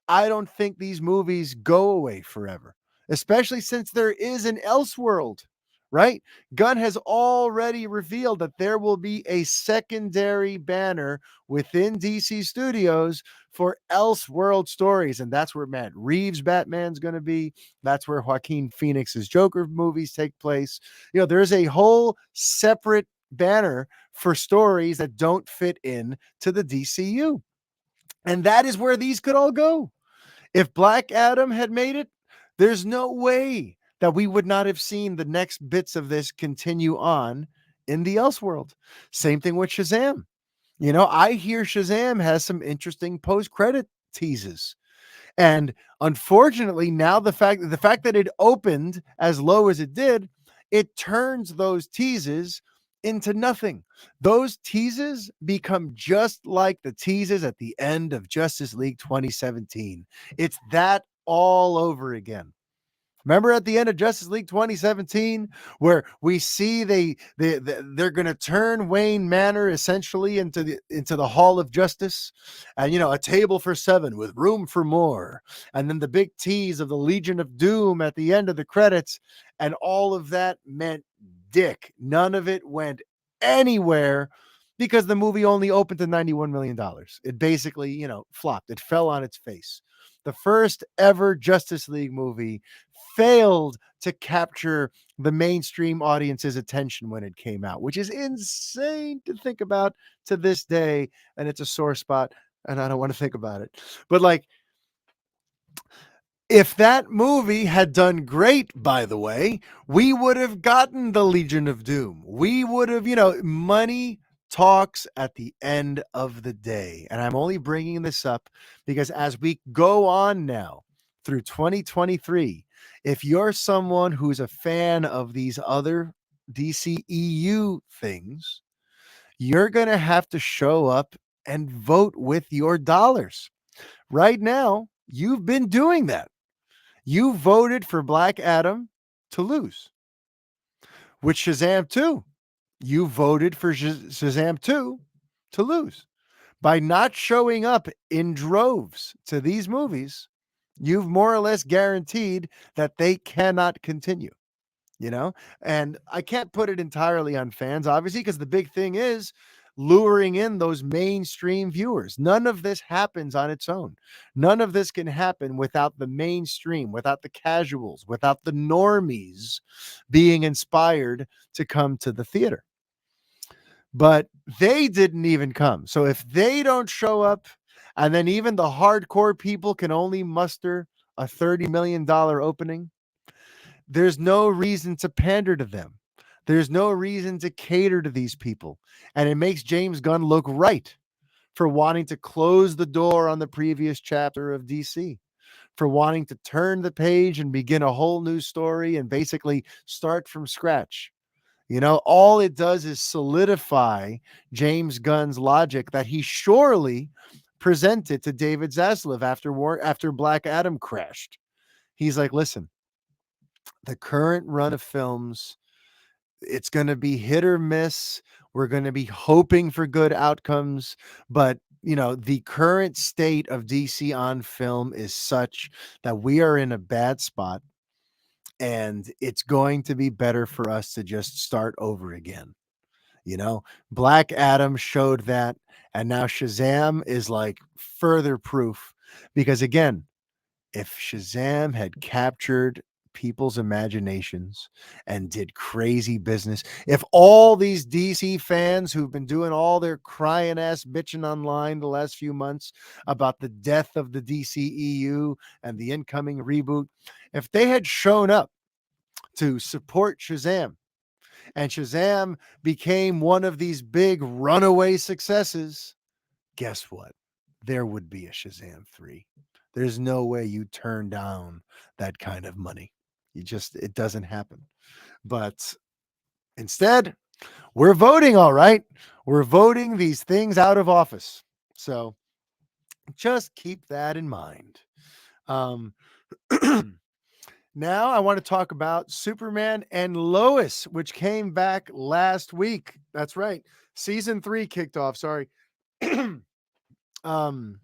I don't think these movies go away forever, especially since there is an Elseworld, right? Gunn has already revealed that there will be a secondary banner within DC Studios for Elseworld stories. And that's where Matt Reeves' Batman's going to be. That's where Joaquin Phoenix's Joker movies take place. There's a whole separate banner for stories that don't fit in to the DCU. And that is where these could all go. If Black Adam had made it, there's no way that we would not have seen the next bits of this continue on in the Elseworld. Same thing with Shazam. I hear Shazam has some interesting post-credit teases. And unfortunately, now the fact that it opened as low as it did, it turns those teases into nothing. Those teases become just like the teases at the end of Justice League 2017. It's that all over again. Remember at the end of Justice League 2017, where we see they're going to turn Wayne Manor essentially into the Hall of Justice, and a table for 7 with room for more, and then the big tease of the Legion of Doom at the end of the credits, and all of that meant dick. None of it went anywhere because the movie only opened to $91 million. It basically, flopped. It fell on its face. The first ever Justice League movie failed to capture the mainstream audience's attention when it came out, which is insane to think about to this day. And it's a sore spot, and I don't want to think about it. But if that movie had done great, by the way, we would have gotten the Legion of Doom. We would have, money talks at the end of the day. And I'm only bringing this up because as we go on now through 2023, if you're someone who's a fan of these other DCEU things, you're going to have to show up and vote with your dollars. Right now, you've been doing that. You voted for Black Adam to lose. With Shazam 2, you voted for Shazam 2 to lose. By not showing up in droves to these movies, you've more or less guaranteed that they cannot continue, and I can't put it entirely on fans, obviously, because the big thing is luring in those mainstream viewers. None of this happens on its own. None of this can happen without the mainstream, without the casuals, without the normies being inspired to come to the theater. But they didn't even come. So if they don't show up, and then even the hardcore people can only muster a $30 million opening, there's no reason to pander to them. There's no reason to cater to these people. And it makes James Gunn look right for wanting to close the door on the previous chapter of DC, for wanting to turn the page and begin a whole new story and basically start from scratch. All it does is solidify James Gunn's logic that he surely presented to David Zaslav after Black Adam crashed. He's like, listen, the current run of films, it's going to be hit or miss. We're going to be hoping for good outcomes, but the current state of DC on film is such that we are in a bad spot, and it's going to be better for us to just start over again. Black Adam showed that, and now Shazam is like further proof, because again, if Shazam had captured people's imaginations and did crazy business, if all these DC fans who've been doing all their crying ass bitching online the last few months about the death of the DCEU and the incoming reboot, if they had shown up to support Shazam, and Shazam became one of these big runaway successes, guess what? There would be a Shazam 3. There's no way you turn down that kind of money. It doesn't happen. But instead, we're voting, all right. We're voting these things out of office. So just keep that in mind. Now I want to talk about Superman and Lois, which came back last week. That's right. Season 3 kicked off. Sorry. um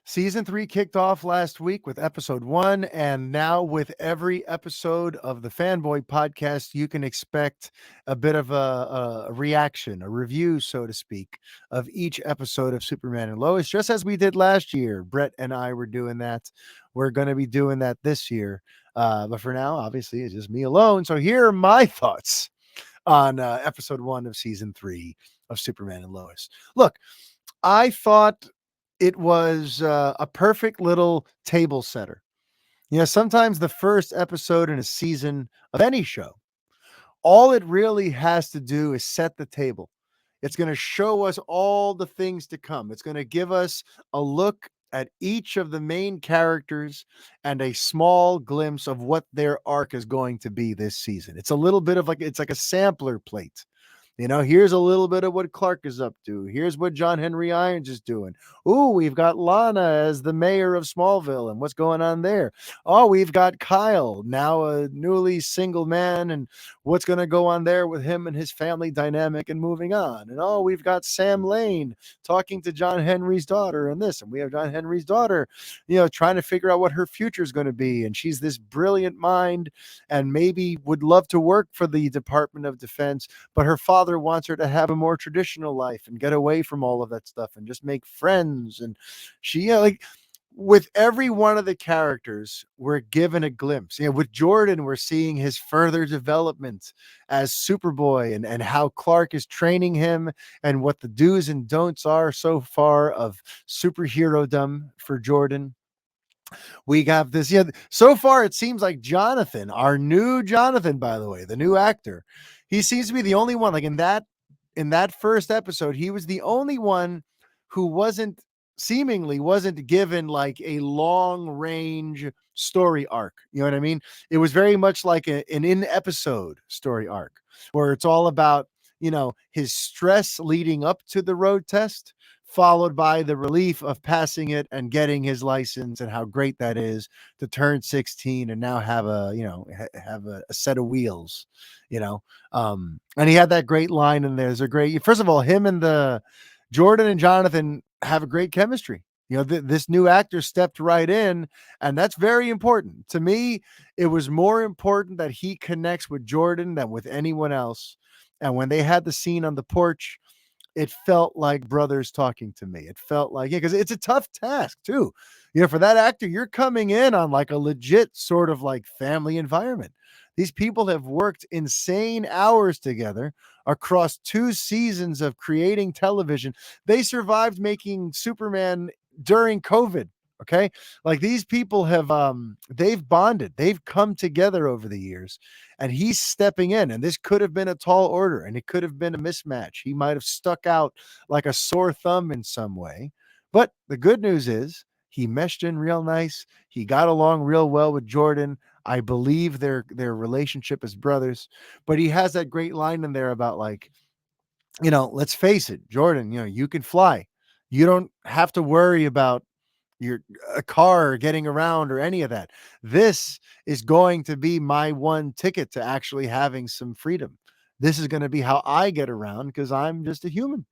Season 3 kicked off last week with episode 1, and now with every episode of the Fanboy Podcast, you can expect a bit of a reaction, a review, so to speak, of each episode of Superman and Lois, just as we did last year. Brett and I were doing that. We're going to be doing that this year. But for now, obviously, it's just me alone. So here are my thoughts on episode 1 of season 3 of Superman and Lois. Look, I thought it was a perfect little table setter. Sometimes the first episode in a season of any show, all it really has to do is set the table. It's going to show us all the things to come. It's going to give us a look at each of the main characters and a small glimpse of what their arc is going to be this season. It's a little bit of it's like a sampler plate. Here's a little bit of what Clark is up to. Here's what John Henry Irons is doing. Ooh, we've got Lana as the mayor of Smallville and what's going on there. Oh, we've got Kyle, now a newly single man, and what's going to go on there with him and his family dynamic and moving on. And oh, we've got Sam Lane talking to John Henry's daughter and this. And we have John Henry's daughter, trying to figure out what her future is going to be. And she's this brilliant mind and maybe would love to work for the Department of Defense, but her father wants her to have a more traditional life and get away from all of that stuff and just make friends. And she, with every one of the characters, we're given a glimpse. With Jordan, we're seeing his further development as Superboy and how Clark is training him and what the do's and don'ts are so far of superhero-dom for Jordan. We got this. Yeah, so far it seems like Jonathan, our new Jonathan, by the way, the new actor, he seems to be the only one. Like in that first episode, he was the only one who seemingly wasn't given like a long range story arc. You know what I mean? It was very much like an in episode story arc where it's all about, his stress leading up to the road test, followed by the relief of passing it and getting his license and how great that is to turn 16 and now have have a set of wheels, and he had that great line in there. There's a great, first of all, him and the Jordan and Jonathan have a great chemistry. This new actor stepped right in, and that's very important. To me, it was more important that he connects with Jordan than with anyone else. And when they had the scene on the porch, it felt like brothers talking to me. It felt like, because it's a tough task too. For that actor, you're coming in on like a legit sort of like family environment. These people have worked insane hours together across 2 seasons of creating television. They survived making Superman during COVID. Okay. Like these people have, they've bonded, they've come together over the years, and he's stepping in. And this could have been a tall order and it could have been a mismatch. He might have stuck out like a sore thumb in some way. But the good news is he meshed in real nice. He got along real well with Jordan. I believe their relationship as brothers, but he has that great line in there about like, let's face it, Jordan, you can fly. You don't have to worry about your a car getting around or any of that. This is going to be my one ticket to actually having some freedom. This is going to be how I get around because I'm just a human.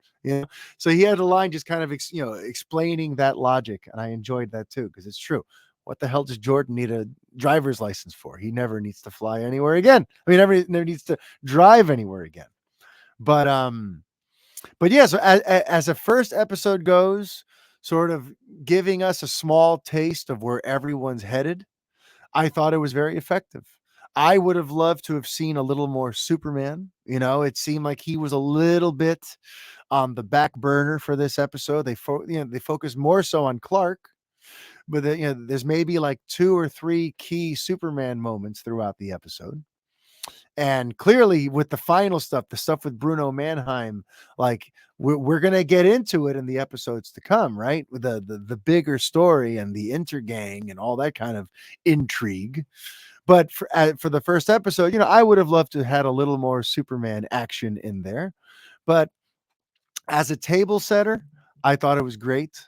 So he had a line just kind of explaining that logic, and I enjoyed that too because it's true. What the hell does Jordan need a driver's license for? He never needs to fly anywhere again. I mean, never needs to drive anywhere again. But yeah, so as a first episode goes, sort of giving us a small taste of where everyone's headed, I thought it was very effective. I would have loved to have seen a little more Superman. It seemed like he was a little bit on the back burner for this episode. They focus more so on Clark, but there's maybe like 2 or 3 key Superman moments throughout the episode. And clearly with the final stuff, the stuff with Bruno Mannheim, like we're going to get into it in the episodes to come, right? With the bigger story and the intergang and all that kind of intrigue. But for the first episode, I would have loved to have had a little more Superman action in there. But as a table setter, I thought it was great.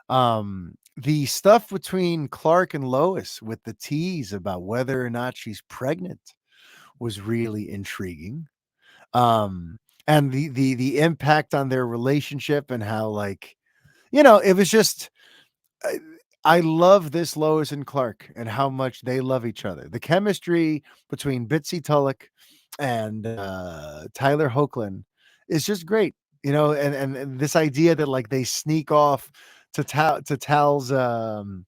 The stuff between Clark and Lois with the tease about whether or not she's pregnant was really intriguing. And the impact on their relationship and how, like, it was just I I love this Lois and Clark and how much they love each other. The chemistry between Bitsy Tulloch and Tyler Hoechlin is just great, and this idea that like they sneak off to Tal's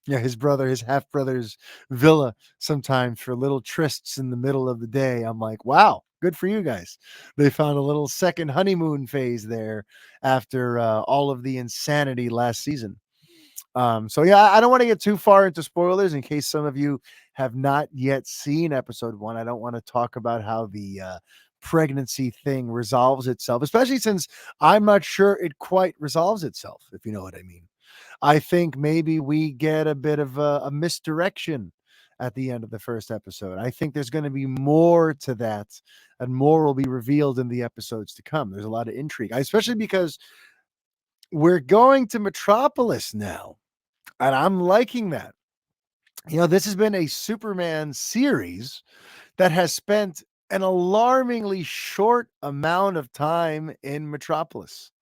his brother, his half brother's villa sometimes for little trysts in the middle of the day. I'm like, wow, good for you guys. They found a little second honeymoon phase there after all of the insanity last season. So yeah, I don't want to get too far into spoilers in case some of you have not yet seen episode one. I don't want to talk about how the pregnancy thing resolves itself, especially since I'm not sure it quite resolves itself, if you know what I mean. I think maybe we get a bit of a misdirection at the end of the first episode. I think there's going to be more to that, and more will be revealed in the episodes to come. There's a lot of intrigue, especially because we're going to Metropolis now. And I'm liking that. This has been a Superman series that has spent an alarmingly short amount of time in Metropolis.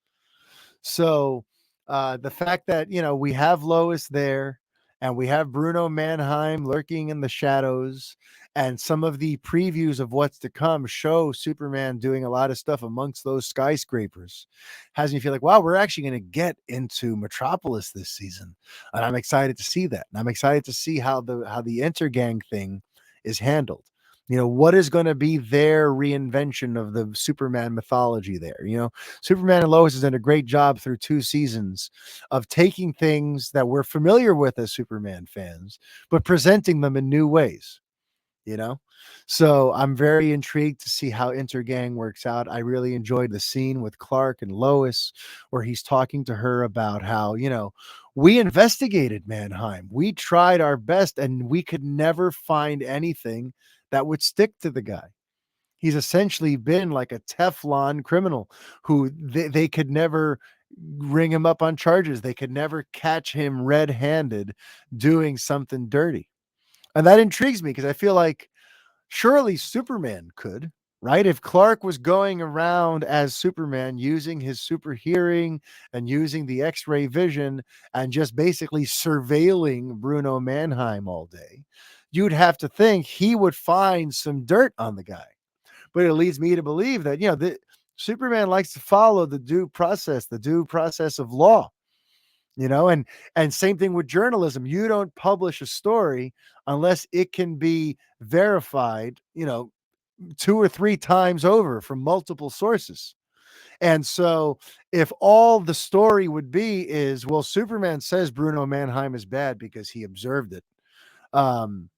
So the fact that, we have Lois there and we have Bruno Mannheim lurking in the shadows, and some of the previews of what's to come show Superman doing a lot of stuff amongst those skyscrapers, has me feel like, wow, we're actually going to get into Metropolis this season. And I'm excited to see that. And I'm excited to see how the intergang thing is handled. What is going to be their reinvention of the Superman mythology there? Superman and Lois has done a great job through 2 seasons of taking things that we're familiar with as Superman fans, but presenting them in new ways, you know? So I'm very intrigued to see how Intergang works out. I really enjoyed the scene with Clark and Lois where he's talking to her about how, we investigated Mannheim. We tried our best and we could never find anything that would stick to the guy. He's essentially been like a Teflon criminal who they could never ring him up on charges. They could never catch him red-handed doing something dirty. And that intrigues me because I feel like surely Superman could, right? If Clark was going around as Superman using his super hearing and using the X-ray vision and just basically surveilling Bruno Mannheim all day, you'd have to think he would find some dirt on the guy. But it leads me to believe that, Superman likes to follow the due process of law, and same thing with journalism. You don't publish a story unless it can be verified, 2 or 3 times over from multiple sources. And so if all the story would be is, well, Superman says Bruno Mannheim is bad because he observed it. Um,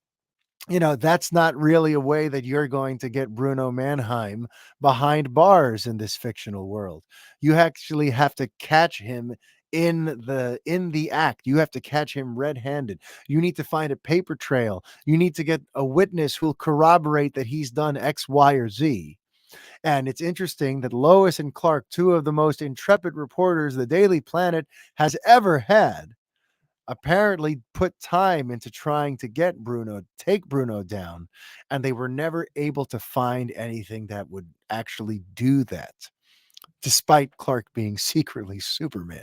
that's not really a way that you're going to get Bruno Mannheim behind bars in this fictional world. You actually have to catch him in the act. You have to catch him red-handed. You need to find a paper trail. You need to get a witness who'll corroborate that he's done X, Y, or Z. And it's interesting that Lois and Clark, two of the most intrepid reporters the Daily Planet has ever had, apparently put time into trying to take Bruno down, and they were never able to find anything that would actually do that, despite Clark being secretly Superman.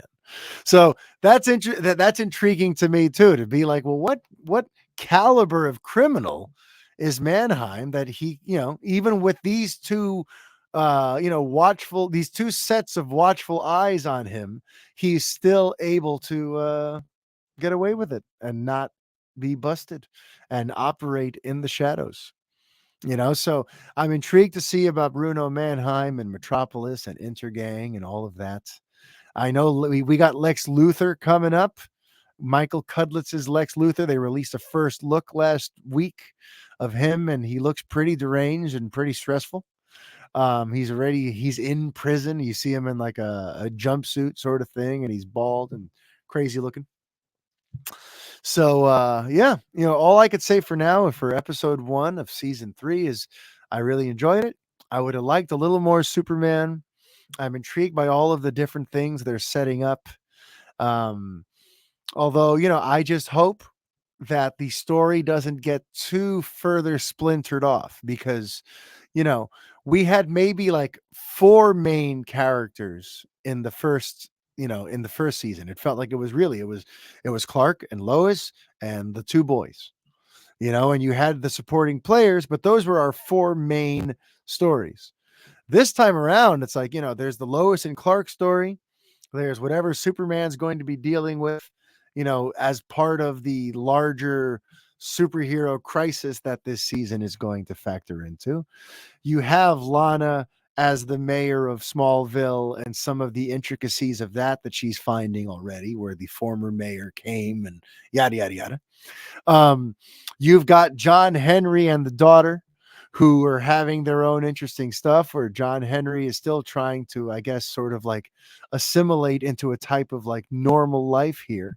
So that's intriguing to me too, to be like, well, what caliber of criminal is Mannheim that he, even with these two sets of watchful eyes on him, he's still able to get away with it and not be busted and operate in the shadows. So I'm intrigued to see about Bruno Mannheim and Metropolis and Intergang and all of that. I know we got Lex Luthor coming up. Michael Cudlitz's Lex Luthor. They released a first look last week of him, and he looks pretty deranged and pretty stressful. He's in prison. You see him in like a jumpsuit sort of thing, and he's bald and crazy looking. So yeah, all I could say for now for episode 1 of season 3 is I really enjoyed it. I would have liked a little more Superman. I'm intrigued by all of the different things they're setting up. Um, Although, I just hope that the story doesn't get too further splintered off because, you know, we had maybe like 4 main characters in the first, in the first season. It felt like it was Clark and Lois and the two boys, and you had the supporting players, but those were our four main stories. This time around, it's like, there's the Lois and Clark story. There's whatever Superman's going to be dealing with, as part of the larger superhero crisis that this season is going to factor into. You have Lana as the mayor of Smallville and some of the intricacies of that she's finding already, where the former mayor came and yada, yada, yada. You've got John Henry and the daughter who are having their own interesting stuff, where John Henry is still trying to, I guess, sort of like assimilate into a type of like normal life here.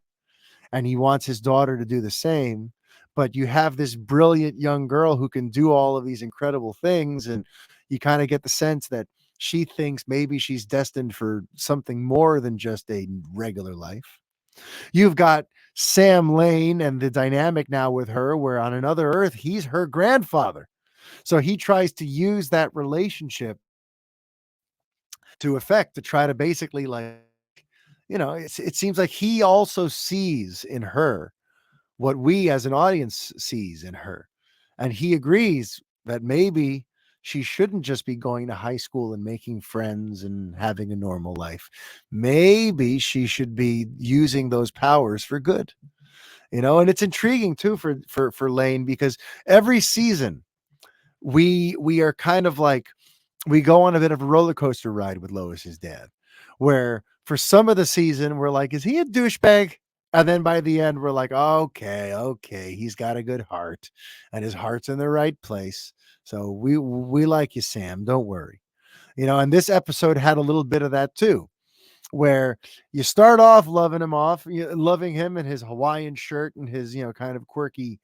And he wants his daughter to do the same. But you have this brilliant young girl who can do all of these incredible things. And you kind of get the sense that she thinks maybe she's destined for something more than just a regular life. You've got Sam Lane and the dynamic now with her, where on another Earth, he's her grandfather. So he tries to use that relationship to effect to try to basically like, it seems like he also sees in her what we as an audience sees in her. And he agrees that maybe she shouldn't just be going to high school and making friends and having a normal life. Maybe she should be using those powers for good. And it's intriguing too for Lane, because every season we are kind of like, we go on a bit of a roller coaster ride with Lois's dad, where for some of the season we're like, is he a douchebag? And then by the end we're like, okay, he's got a good heart, and his heart's in the right place. So we like you, Sam. Don't worry. And this episode had a little bit of that too, where you start off loving him and his Hawaiian shirt and his, kind of quirky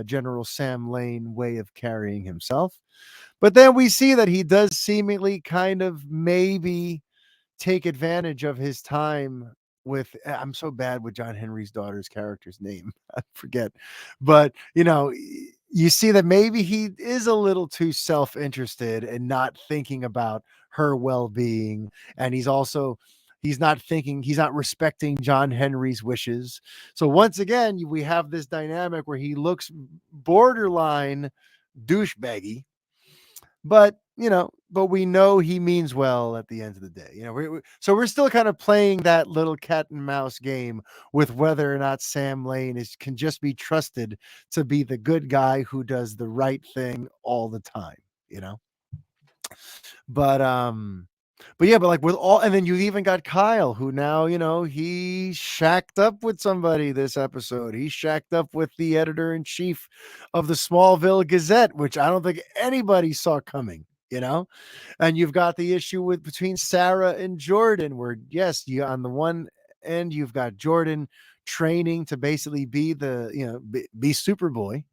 General Sam Lane way of carrying himself. But then we see that he does seemingly kind of maybe take advantage of his time with, I'm so bad with John Henry's daughter's character's name. I forget. But, you see that maybe he is a little too self-interested and not thinking about her well-being. And he's not respecting John Henry's wishes. So once again, we have this dynamic where he looks borderline douchebaggy, but we know he means well at the end of the day. So we're still kind of playing that little cat and mouse game with whether or not Sam Lane can just be trusted to be the good guy who does the right thing all the time, you know. But yeah, but like with all, and then you even got Kyle, who now, he shacked up with somebody this episode. He shacked up with the editor in chief of the Smallville Gazette, which I don't think anybody saw coming, And you've got the issue between Sarah and Jordan, where yes, you on the one end you've got Jordan training to basically be be Superboy.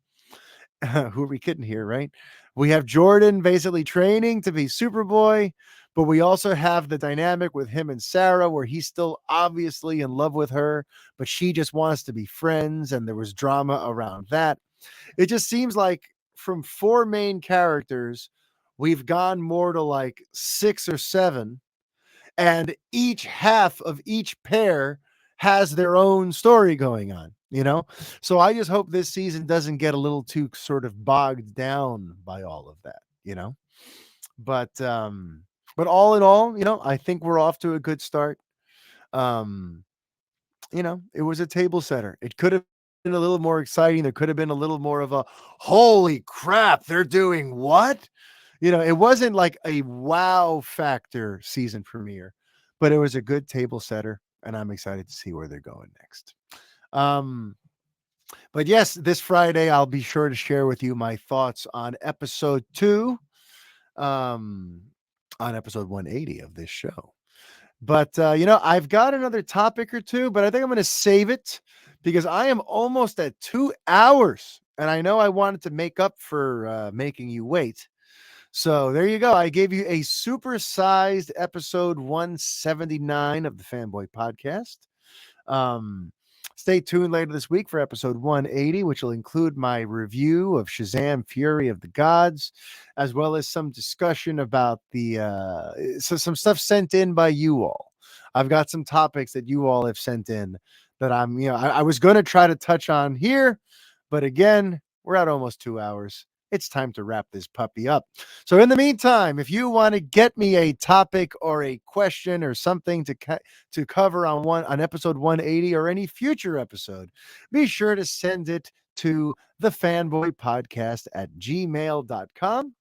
Who are we kidding here, right? We have Jordan basically training to be Superboy, but we also have the dynamic with him and Sarah, where he's still obviously in love with her, but she just wants to be friends, and there was drama around that. It just seems like from four main characters, we've gone more to like six or seven, and each half of each pair has their own story going on. So I just hope this season doesn't get a little too sort of bogged down by all of that. But all in all, I think we're off to a good start. um it was a table setter. It could have been a little more exciting. There could have been a little more of a holy crap, they're doing what? It wasn't like a wow factor season premiere, but it was a good table setter, and I'm excited to see where they're going next. Um, but yes, this Friday, I'll be sure to share with you my thoughts on episode 2, um, on episode 180 of this show. But, I've got another topic or two, but I think I'm going to save it because I am almost at 2 hours. And I know I wanted to make up for making you wait. So there you go. I gave you a supersized episode 179 of the Fanboy Podcast. Stay tuned later this week for episode 180, which will include my review of Shazam Fury of the Gods, as well as some discussion about some stuff sent in by you all. I've got some topics that you all have sent in that I was going to try to touch on here, but again, we're at almost 2 hours. It's time to wrap this puppy up. So in the meantime, if you want to get me a topic or a question or something to cover on episode 180 or any future episode, be sure to send it to the Fanboy Podcast at gmail.com.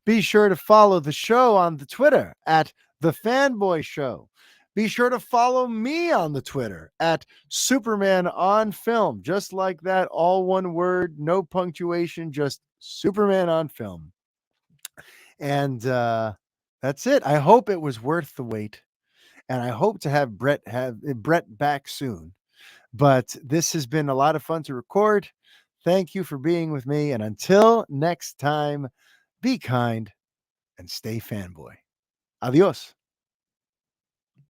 Be sure to follow the show on the Twitter at the Fanboy Show. Be sure to follow me on the Twitter at Superman on Film. Just like that, all one word, no punctuation, just Superman on Film. And that's it. I hope it was worth the wait. And I hope to have Brett back soon. But this has been a lot of fun to record. Thank you for being with me. And until next time, be kind and stay fanboy. Adios.